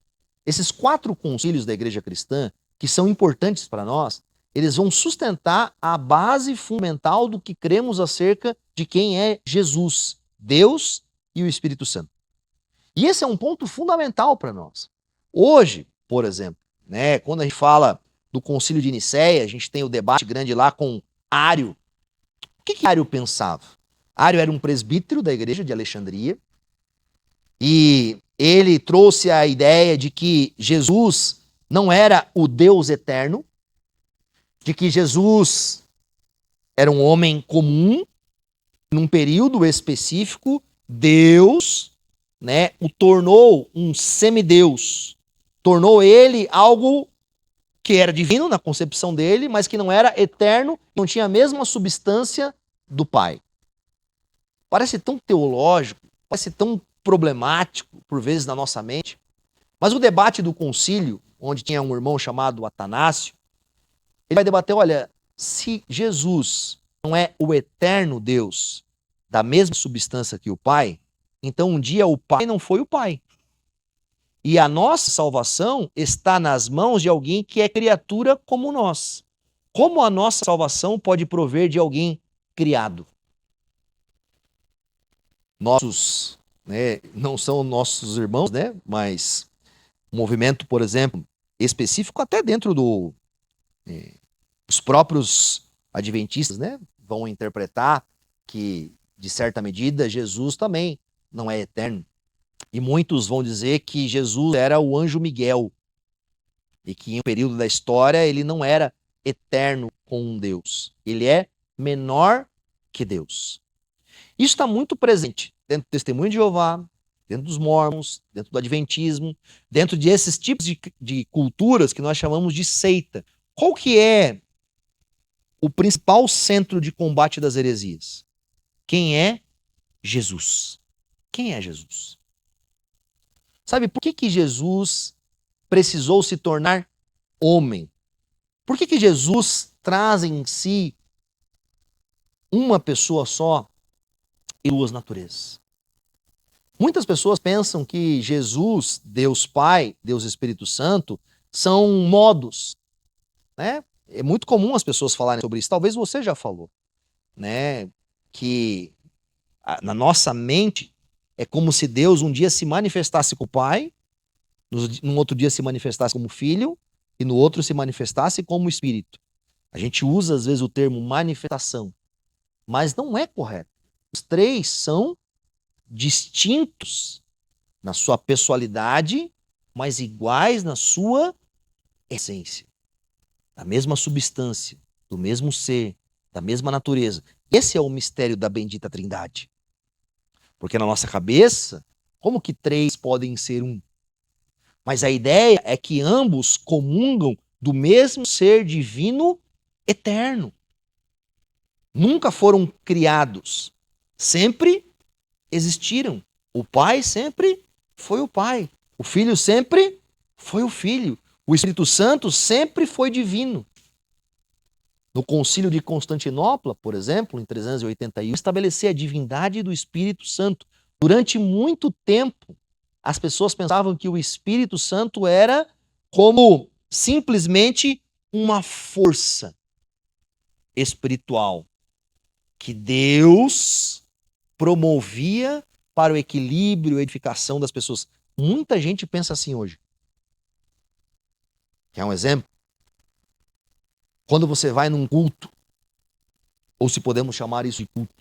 esses 4 concílios da igreja cristã, que são importantes para nós, eles vão sustentar a base fundamental do que cremos acerca de quem é Jesus, Deus e o Espírito Santo. E esse é um ponto fundamental para nós. Hoje, por exemplo, quando a gente fala do concílio de Nicéia, a gente tem o debate grande lá com Ário. O que Ário pensava? Ário era um presbítero da igreja de Alexandria e ele trouxe a ideia de que Jesus não era o Deus eterno, de que Jesus era um homem comum, num período específico, Deus, o tornou um semideus, tornou ele algo que era divino na concepção dele, mas que não era eterno, não tinha a mesma substância do Pai. Parece tão teológico, parece tão problemático, por vezes, na nossa mente. Mas o debate do concílio onde tinha um irmão chamado Atanásio, ele vai debater, olha, se Jesus não é o eterno Deus da mesma substância que o Pai, então um dia o Pai não foi o Pai. E a nossa salvação está nas mãos de alguém que é criatura como nós. Como a nossa salvação pode prover de alguém criado? Nossos, não são nossos irmãos, mas um movimento, por exemplo, específico até dentro dos próprios adventistas, vão interpretar que, de certa medida, Jesus também não é eterno. E muitos vão dizer que Jesus era o anjo Miguel e que em um período da história ele não era eterno com Deus. Ele é menor que Deus. Isso está muito presente dentro do Testemunho de Jeová, dentro dos mormons, dentro do adventismo, dentro de esses tipos de culturas que nós chamamos de seita. Qual que é o principal centro de combate das heresias? Quem é Jesus? Quem é Jesus? Sabe por que Jesus precisou se tornar homem? Por que Jesus traz em si uma pessoa só e duas naturezas? Muitas pessoas pensam que Jesus, Deus Pai, Deus Espírito Santo, são modos, É muito comum as pessoas falarem sobre isso. Talvez você já falou, que na nossa mente é como se Deus um dia se manifestasse como Pai, num outro dia se manifestasse como Filho e no outro se manifestasse como Espírito. A gente usa às vezes o termo manifestação, mas não é correto. Os três são distintos na sua pessoalidade, mas iguais na sua essência. Da mesma substância, do mesmo ser, da mesma natureza. Esse é o mistério da bendita Trindade. Porque na nossa cabeça, como que três podem ser um? Mas a ideia é que ambos comungam do mesmo ser divino eterno. Nunca foram criados, sempre existiram. O Pai sempre foi o Pai. O Filho sempre foi o Filho. O Espírito Santo sempre foi divino. No Concílio de Constantinopla, por exemplo, em 381, estabelecer a divindade do Espírito Santo. Durante muito tempo, as pessoas pensavam que o Espírito Santo era como simplesmente uma força espiritual que Deus promovia para o equilíbrio e edificação das pessoas. Muita gente pensa assim hoje. Quer um exemplo? Quando você vai num culto, ou se podemos chamar isso de culto,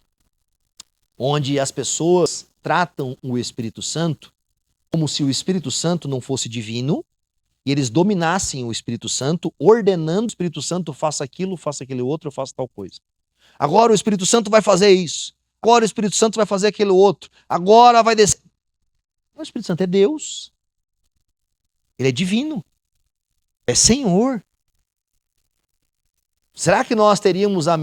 onde as pessoas tratam o Espírito Santo como se o Espírito Santo não fosse divino, e eles dominassem o Espírito Santo, ordenando o Espírito Santo, faça aquilo, faça aquele outro, faça tal coisa. Agora o Espírito Santo vai fazer isso. Agora o Espírito Santo vai fazer aquele outro. Agora vai descer. O Espírito Santo é Deus. Ele é divino. É Senhor. Será que nós teríamos as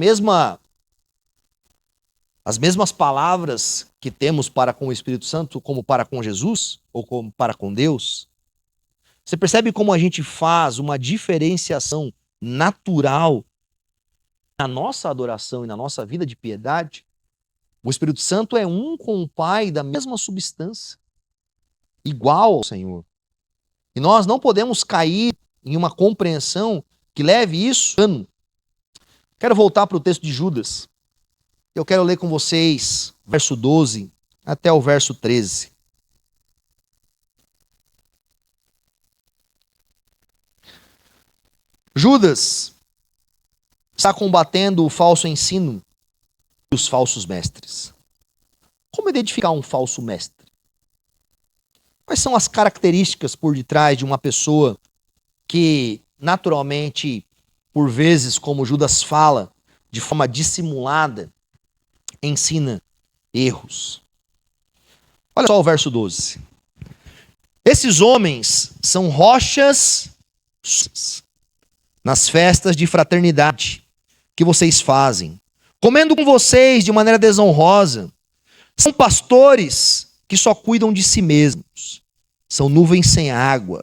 mesmas palavras que temos para com o Espírito Santo como para com Jesus? Ou como para com Deus? Você percebe como a gente faz uma diferenciação natural na nossa adoração e na nossa vida de piedade? O Espírito Santo é um com o Pai da mesma substância, igual ao Senhor. E nós não podemos cair em uma compreensão que leve isso. Quero voltar para o texto de Judas. Eu quero ler com vocês verso 12 até o verso 13. Judas está combatendo o falso ensino e os falsos mestres. Como identificar um falso mestre? Quais são as características por detrás de uma pessoa que, naturalmente, por vezes, como Judas fala, de forma dissimulada, ensina erros? Olha só o verso 12. Esses homens são rochas nas festas de fraternidade que vocês fazem, comendo com vocês de maneira desonrosa. São pastores que só cuidam de si mesmos. São nuvens sem água,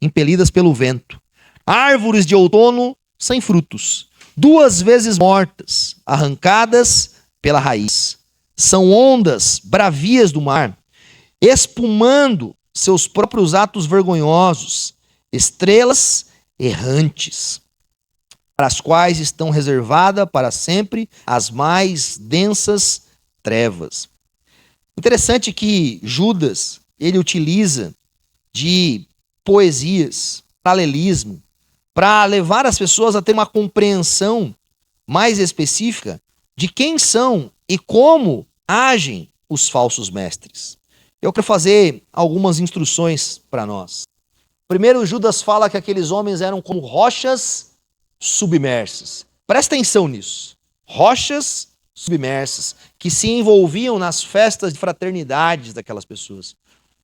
impelidas pelo vento. Árvores de outono sem frutos, 2 vezes mortas, arrancadas pela raiz. São ondas bravias do mar, espumando seus próprios atos vergonhosos, estrelas errantes, para as quais estão reservadas para sempre as mais densas trevas. Interessante que Judas, ele utiliza de poesias, paralelismo, para levar as pessoas a ter uma compreensão mais específica de quem são e como agem os falsos mestres. Eu quero fazer algumas instruções para nós. Primeiro, Judas fala que aqueles homens eram como rochas submersas. Presta atenção nisso. Rochas submersas, que se envolviam nas festas de fraternidades daquelas pessoas.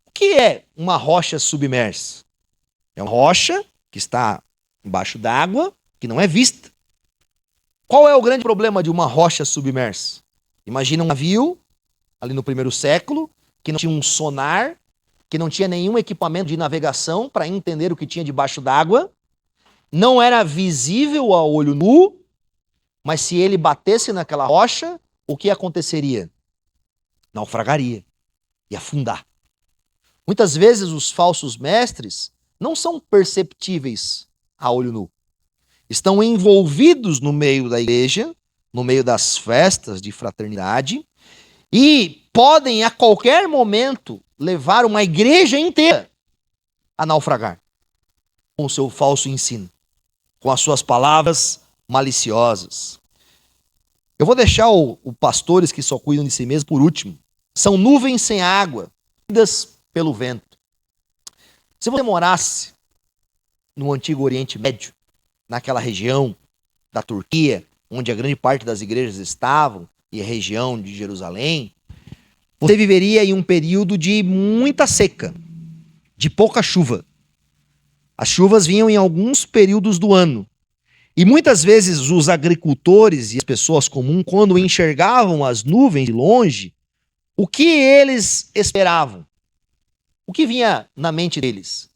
O que é uma rocha submersa? É uma rocha que está embaixo d'água, que não é vista. Qual é o grande problema de uma rocha submersa? Imagina um navio, ali no primeiro século, que não tinha um sonar, que não tinha nenhum equipamento de navegação para entender o que tinha debaixo d'água, não era visível a olho nu, mas se ele batesse naquela rocha, o que aconteceria? Naufragaria, ia afundar. Muitas vezes os falsos mestres não são perceptíveis a olho nu. Estão envolvidos no meio da igreja, no meio das festas de fraternidade, e podem a qualquer momento levar uma igreja inteira a naufragar com o seu falso ensino, com as suas palavras maliciosas. Eu vou deixar o pastores que só cuidam de si mesmos por último. São nuvens sem água, movidas pelo vento. Se você morasse no antigo Oriente Médio, naquela região da Turquia, onde a grande parte das igrejas estavam, e a região de Jerusalém, você viveria em um período de muita seca, de pouca chuva. As chuvas vinham em alguns períodos do ano. E muitas vezes os agricultores e as pessoas comuns, quando enxergavam as nuvens de longe, o que eles esperavam? O que vinha na mente deles?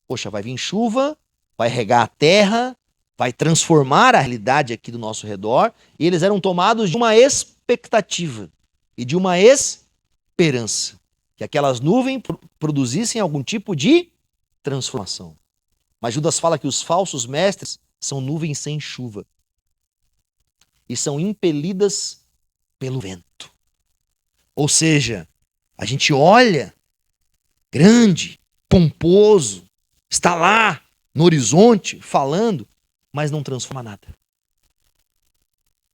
Poxa, vai vir chuva, vai regar a terra, vai transformar a realidade aqui do nosso redor. E eles eram tomados de uma expectativa e de uma esperança, que aquelas nuvens produzissem algum tipo de transformação. Mas Judas fala que os falsos mestres são nuvens sem chuva e são impelidas pelo vento. Ou seja, a gente olha grande, pomposo, está lá no horizonte falando, mas não transforma nada.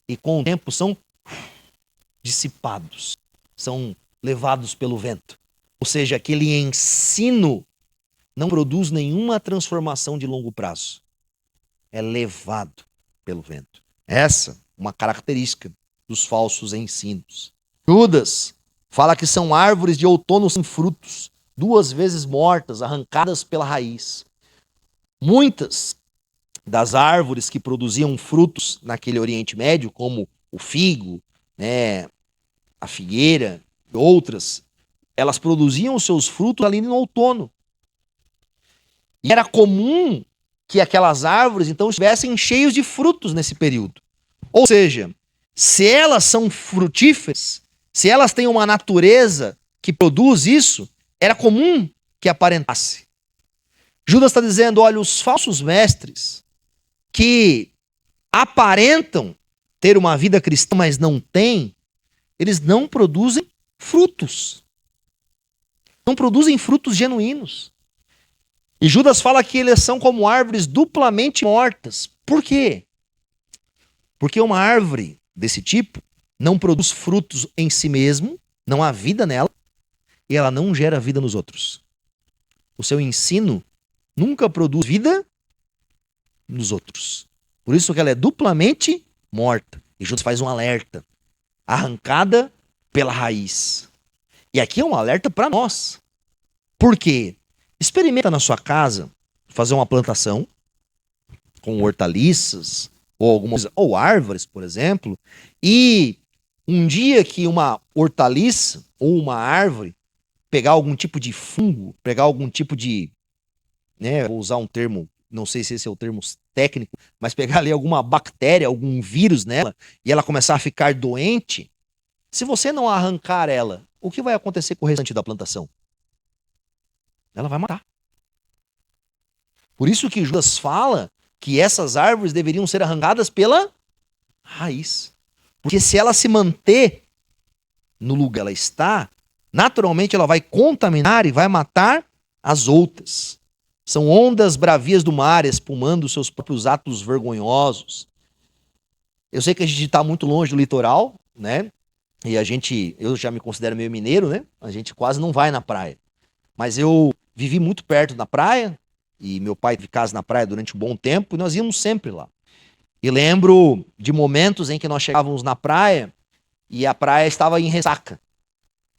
E com o tempo são dissipados, são levados pelo vento. Ou seja, aquele ensino não produz nenhuma transformação de longo prazo. É levado pelo vento. Essa é uma característica dos falsos ensinos. Judas fala que são árvores de outono sem frutos, 2 vezes mortas, arrancadas pela raiz. Muitas das árvores que produziam frutos naquele Oriente Médio, como o figo, a figueira e outras, elas produziam os seus frutos ali no outono. E era comum que aquelas árvores, então, estivessem cheios de frutos nesse período. Ou seja, se elas são frutíferas, se elas têm uma natureza que produz isso, era comum que aparentasse. Judas está dizendo, olha, os falsos mestres que aparentam ter uma vida cristã, mas não têm, eles não produzem frutos. Não produzem frutos genuínos. E Judas fala que eles são como árvores duplamente mortas. Por quê? Porque uma árvore desse tipo não produz frutos em si mesmo, não há vida nela, e ela não gera vida nos outros. O seu ensino nunca produz vida nos outros. Por isso que ela é duplamente morta. E Judas faz um alerta. Arrancada pela raiz. E aqui é um alerta para nós. Por quê? Experimenta na sua casa fazer uma plantação com hortaliças ou árvores, por exemplo, e um dia que uma hortaliça ou uma árvore pegar algum tipo de fungo, pegar algum tipo de né? Vou usar um termo, não sei se esse é o termo técnico, mas pegar ali alguma bactéria, algum vírus nela, e ela começar a ficar doente, se você não arrancar ela, o que vai acontecer com o restante da plantação? Ela vai matar. Por isso que Judas fala que essas árvores deveriam ser arrancadas pela raiz. Porque se ela se manter no lugar que ela está, naturalmente ela vai contaminar e vai matar as outras. São ondas bravias do mar espumando seus próprios atos vergonhosos. Eu sei que a gente está muito longe do litoral, né? E eu já me considero meio mineiro, né? A gente quase não vai na praia. Mas eu vivi muito perto da praia, e meu pai teve casa na praia durante um bom tempo, e nós íamos sempre lá. E lembro de momentos em que nós chegávamos na praia, e a praia estava em ressaca.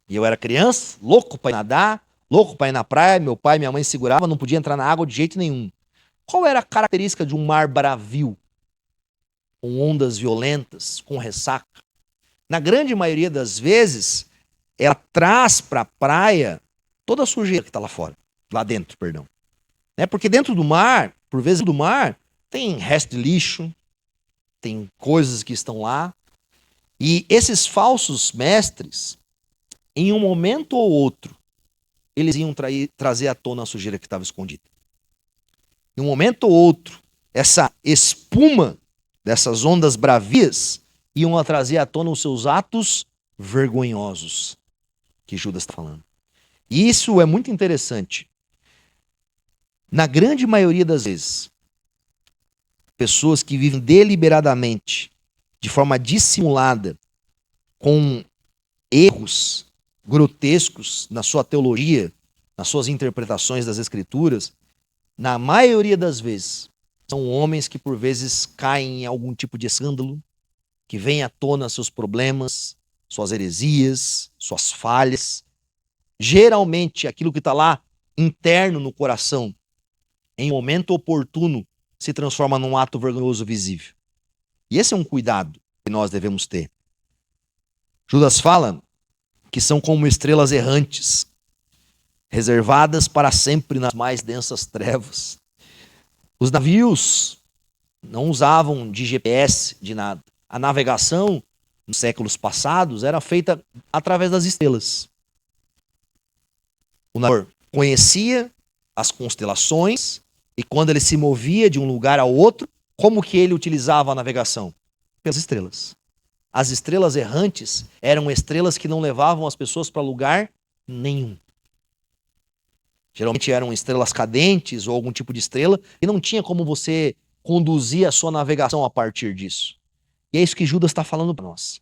E eu era criança, louco para ir nadar, louco para ir na praia, meu pai e minha mãe seguravam, não podia entrar na água de jeito nenhum. Qual era a característica de um mar bravio? Com ondas violentas, com ressaca? Na grande maioria das vezes, ela traz para a praia toda a sujeira que está lá fora. Lá dentro, perdão. Porque dentro do mar, por vezes do mar, tem resto de lixo, tem coisas que estão lá. E esses falsos mestres, em um momento ou outro, eles iam trazer à tona a sujeira que estava escondida. Em um momento ou outro, essa espuma dessas ondas bravias iam trazer à tona os seus atos vergonhosos, que Judas está falando. E isso é muito interessante. Na grande maioria das vezes, pessoas que vivem deliberadamente, de forma dissimulada, com erros grotescos na sua teologia, nas suas interpretações das Escrituras, na maioria das vezes, são homens que por vezes caem em algum tipo de escândalo, que vem à tona seus problemas, suas heresias, suas falhas. Geralmente, aquilo que está lá interno no coração, em momento oportuno, se transforma num ato vergonhoso visível. E esse é um cuidado que nós devemos ter. Judas fala que são como estrelas errantes, reservadas para sempre nas mais densas trevas. Os navios não usavam de GPS, de nada. A navegação, nos séculos passados, era feita através das estrelas. O navegador conhecia as constelações e quando ele se movia de um lugar ao outro, como que ele utilizava a navegação? Pelas estrelas. As estrelas errantes eram estrelas que não levavam as pessoas para lugar nenhum. Geralmente eram estrelas cadentes ou algum tipo de estrela e não tinha como você conduzir a sua navegação a partir disso. E é isso que Judas está falando para nós.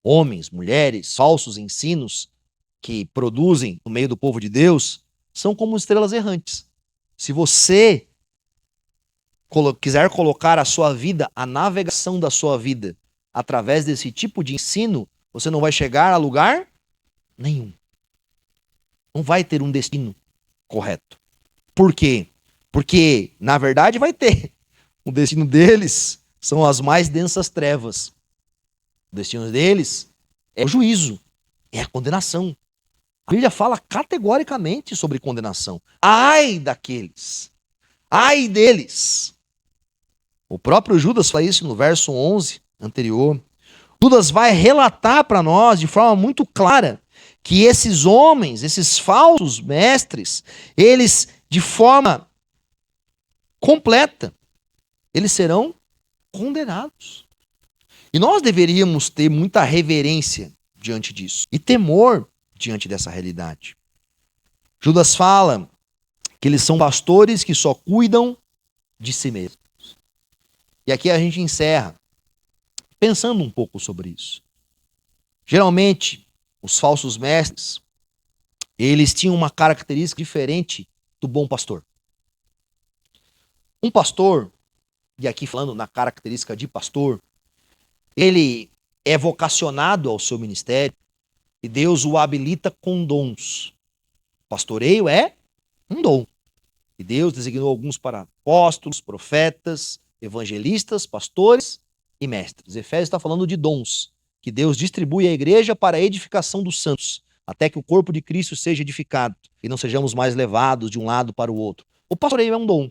Homens, mulheres, falsos ensinos que produzem no meio do povo de Deus são como estrelas errantes. Se você quiser colocar a sua vida, a navegação da sua vida, através desse tipo de ensino, você não vai chegar a lugar nenhum. Não vai ter um destino correto. Por quê? Porque, na verdade, vai ter. O destino deles são as mais densas trevas. O destino deles é o juízo, é a condenação. A Bíblia fala categoricamente sobre condenação. Ai daqueles, ai deles. O próprio Judas fala isso no verso 11 anterior. Judas vai relatar para nós de forma muito clara que esses homens, esses falsos mestres, eles de forma completa, eles serão condenados. E nós deveríamos ter muita reverência diante disso e temor diante dessa realidade. Judas fala que eles são pastores que só cuidam de si mesmos. E aqui a gente encerra pensando um pouco sobre isso. Geralmente, os falsos mestres, eles tinham uma característica diferente do bom pastor. Um pastor, e aqui falando na característica de pastor, ele é vocacionado ao seu ministério e Deus o habilita com dons. Pastoreio é um dom. E Deus designou alguns para apóstolos, profetas, evangelistas, pastores e mestres. Efésios está falando de dons, que Deus distribui à igreja para a edificação dos santos, até que o corpo de Cristo seja edificado e não sejamos mais levados de um lado para o outro. O pastoreio é um dom,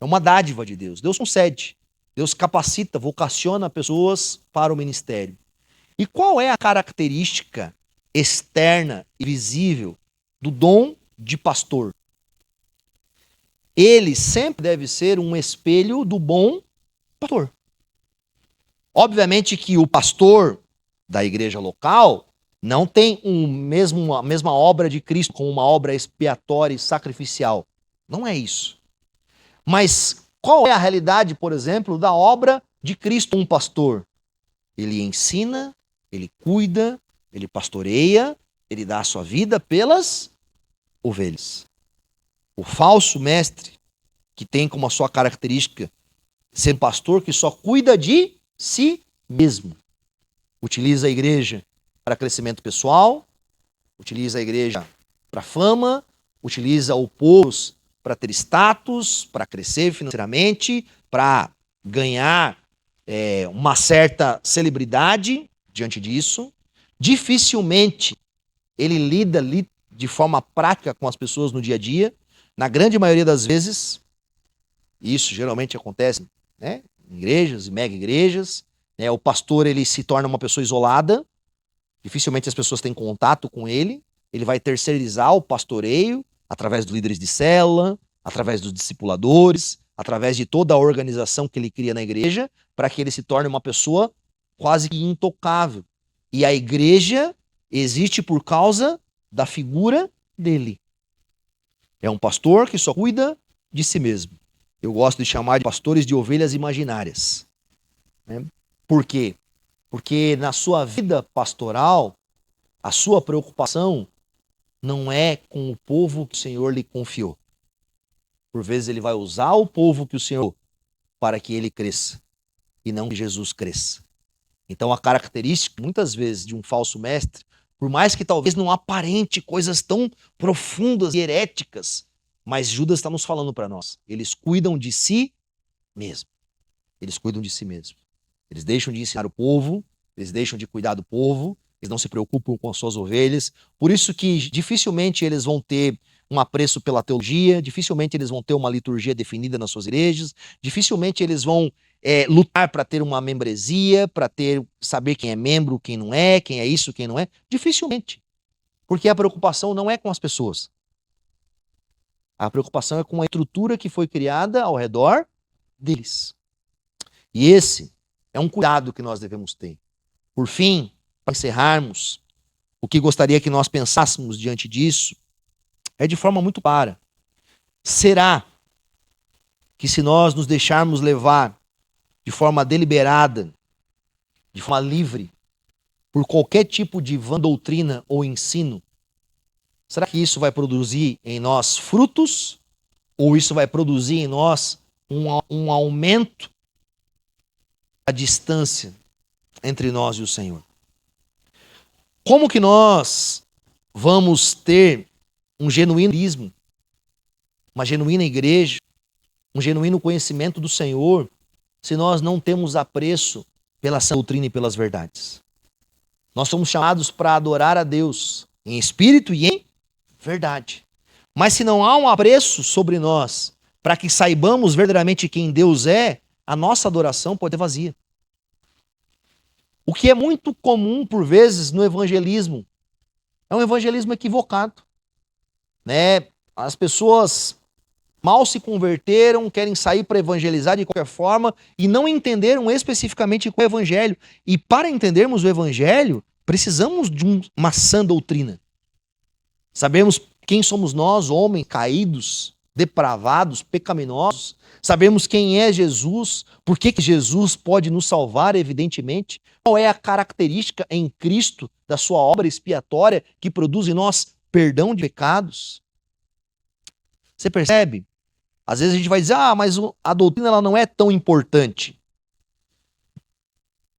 é uma dádiva de Deus. Deus concede, Deus capacita, vocaciona pessoas para o ministério. E qual é a característica externa e visível do dom de pastor? Ele sempre deve ser um espelho do bom pastor. Obviamente que o pastor da igreja local não tem a mesma obra de Cristo como uma obra expiatória e sacrificial. Não é isso. Mas qual é a realidade, por exemplo, da obra de Cristo, um pastor? Ele ensina, ele cuida, ele pastoreia, ele dá a sua vida pelas ovelhas. O falso mestre, que tem como a sua característica ser pastor que só cuida de si mesmo, utiliza a igreja para crescimento pessoal, utiliza a igreja para fama, utiliza o povo para ter status, para crescer financeiramente, para ganhar uma certa celebridade diante disso. Dificilmente ele lida de forma prática com as pessoas no dia a dia. Na grande maioria das vezes, isso geralmente acontece, né, em igrejas e mega igrejas, né, o pastor ele se torna uma pessoa isolada, dificilmente as pessoas têm contato com ele, ele vai terceirizar o pastoreio através dos líderes de célula, através dos discipuladores, através de toda a organização que ele cria na igreja, para que ele se torne uma pessoa quase que intocável. E a igreja existe por causa da figura dele. É um pastor que só cuida de si mesmo. Eu gosto de chamar de pastores de ovelhas imaginárias. Né? Por quê? Porque na sua vida pastoral, a sua preocupação não é com o povo que o Senhor lhe confiou. Por vezes ele vai usar o povo que o Senhor para que ele cresça e não que Jesus cresça. Então a característica, muitas vezes, de um falso mestre, por mais que talvez não aparente coisas tão profundas e heréticas, mas Judas está nos falando para nós. Eles cuidam de si mesmo. Eles cuidam de si mesmo. Eles deixam de ensinar o povo, eles deixam de cuidar do povo, eles não se preocupam com as suas ovelhas. Por isso que dificilmente eles vão ter um apreço pela teologia, dificilmente eles vão ter uma liturgia definida nas suas igrejas, dificilmente eles vão lutar para ter uma membresia, para saber quem é membro, quem não é, quem é isso, quem não é. Dificilmente. Porque a preocupação não é com as pessoas. A preocupação é com a estrutura que foi criada ao redor deles. E esse é um cuidado que nós devemos ter. Por fim, para encerrarmos, o que gostaria que nós pensássemos diante disso é de forma muito clara. Será que se nós nos deixarmos levar de forma deliberada, de forma livre, por qualquer tipo de vã doutrina ou ensino, será que isso vai produzir em nós frutos? Ou isso vai produzir em nós um aumento da distância entre nós e o Senhor? Como que nós vamos ter um genuínismo, uma genuína igreja, um genuíno conhecimento do Senhor, se nós não temos apreço pela sã doutrina e pelas verdades? Nós somos chamados para adorar a Deus em espírito e em verdade. Mas se não há um apreço sobre nós para que saibamos verdadeiramente quem Deus é, a nossa adoração pode ser vazia. O que é muito comum, por vezes, no evangelismo, é um evangelismo equivocado. Né? As pessoas mal se converteram, querem sair para evangelizar de qualquer forma e não entenderam especificamente qual é o evangelho. E para entendermos o evangelho, precisamos de uma sã doutrina. Sabemos quem somos nós, homens caídos, depravados, pecaminosos. Sabemos quem é Jesus, por que Jesus pode nos salvar, evidentemente. Qual é a característica em Cristo da sua obra expiatória que produz em nós perdão de pecados. Você percebe? Às vezes a gente vai dizer, mas a doutrina ela não é tão importante.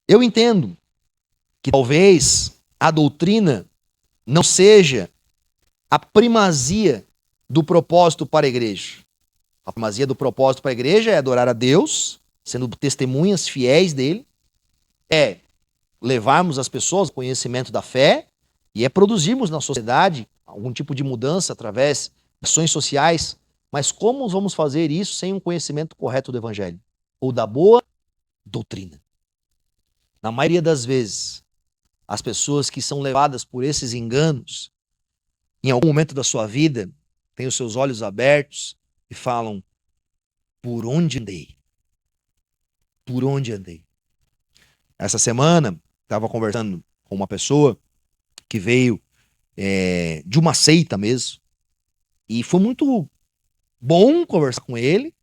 Eu entendo que talvez a doutrina não seja a primazia do propósito para a igreja. A primazia do propósito para a igreja é adorar a Deus, sendo testemunhas fiéis dele, é levarmos as pessoas ao conhecimento da fé e é produzirmos na sociedade algum tipo de mudança através de ações sociais, Mas como vamos fazer isso sem um conhecimento correto do Evangelho? Ou da boa doutrina? Na maioria das vezes, as pessoas que são levadas por esses enganos, em algum momento da sua vida, têm os seus olhos abertos e falam: por onde andei? Por onde andei? Essa semana, estava conversando com uma pessoa que veio de uma seita mesmo, e foi muito bom conversar com ele,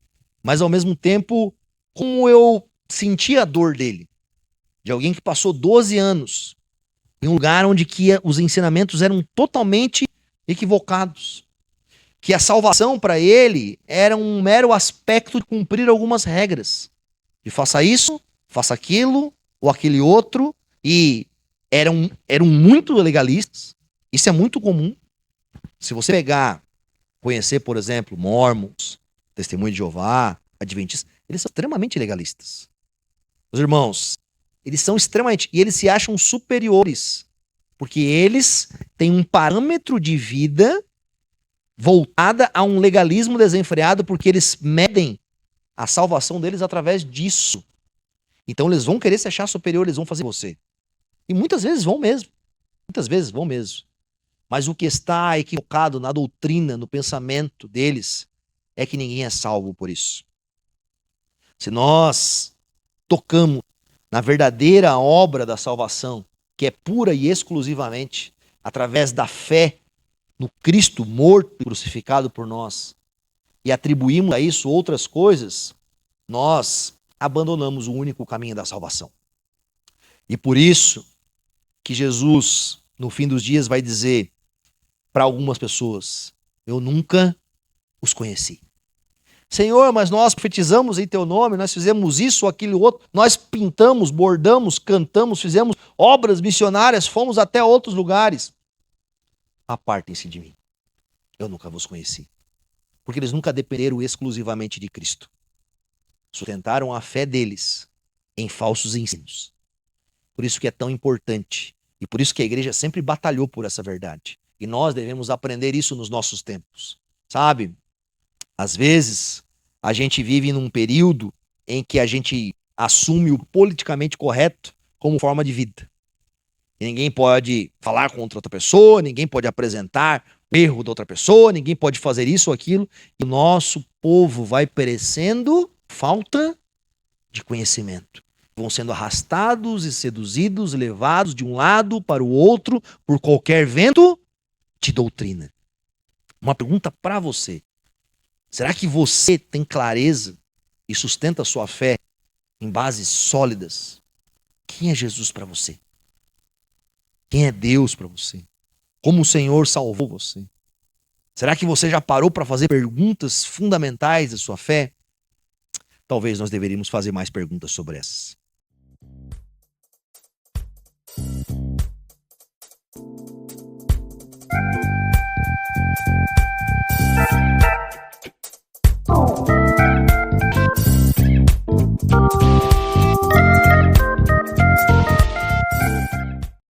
mas ao mesmo tempo, como eu senti a dor dele, de alguém que passou 12 anos em um lugar onde os ensinamentos eram totalmente equivocados, que a salvação para ele era um mero aspecto de cumprir algumas regras, de faça isso, faça aquilo ou aquele outro, e eram muito legalistas. Isso é muito comum. Se você conhecer, por exemplo, Mormons, Testemunho de Jeová, Adventistas, eles são extremamente legalistas. Os irmãos, eles são extremamente, e eles se acham superiores, porque eles têm um parâmetro de vida voltada a um legalismo desenfreado, porque eles medem a salvação deles através disso. Então eles vão querer se achar superior, eles vão fazer você. E muitas vezes vão mesmo. Muitas vezes vão mesmo. Mas o que está equivocado na doutrina, no pensamento deles, é que ninguém é salvo por isso. Se nós tocamos na verdadeira obra da salvação, que é pura e exclusivamente através da fé no Cristo morto e crucificado por nós, e atribuímos a isso outras coisas, nós abandonamos o único caminho da salvação. E por isso que Jesus, no fim dos dias, vai dizer para algumas pessoas: eu nunca os conheci. Senhor, mas nós profetizamos em teu nome, nós fizemos isso ou aquilo outro, nós pintamos, bordamos, cantamos, fizemos obras missionárias, fomos até outros lugares. Apartem-se de mim, eu nunca vos conheci. Porque eles nunca dependeram exclusivamente de Cristo. Sustentaram a fé deles em falsos ensinos. Por isso que é tão importante, e por isso que a igreja sempre batalhou por essa verdade. E nós devemos aprender isso nos nossos tempos. Sabe, às vezes a gente vive num período em que a gente assume o politicamente correto como forma de vida. E ninguém pode falar contra outra pessoa, ninguém pode apresentar o erro da outra pessoa, ninguém pode fazer isso ou aquilo. E o nosso povo vai perecendo falta de conhecimento. Vão sendo arrastados e seduzidos, levados de um lado para o outro por qualquer vento de doutrina. Uma pergunta para você: será que você tem clareza e sustenta a sua fé em bases sólidas? Quem é Jesus para você? Quem é Deus para você? Como o Senhor salvou você? Será que você já parou para fazer perguntas fundamentais da sua fé? Talvez nós deveríamos fazer mais perguntas sobre essas.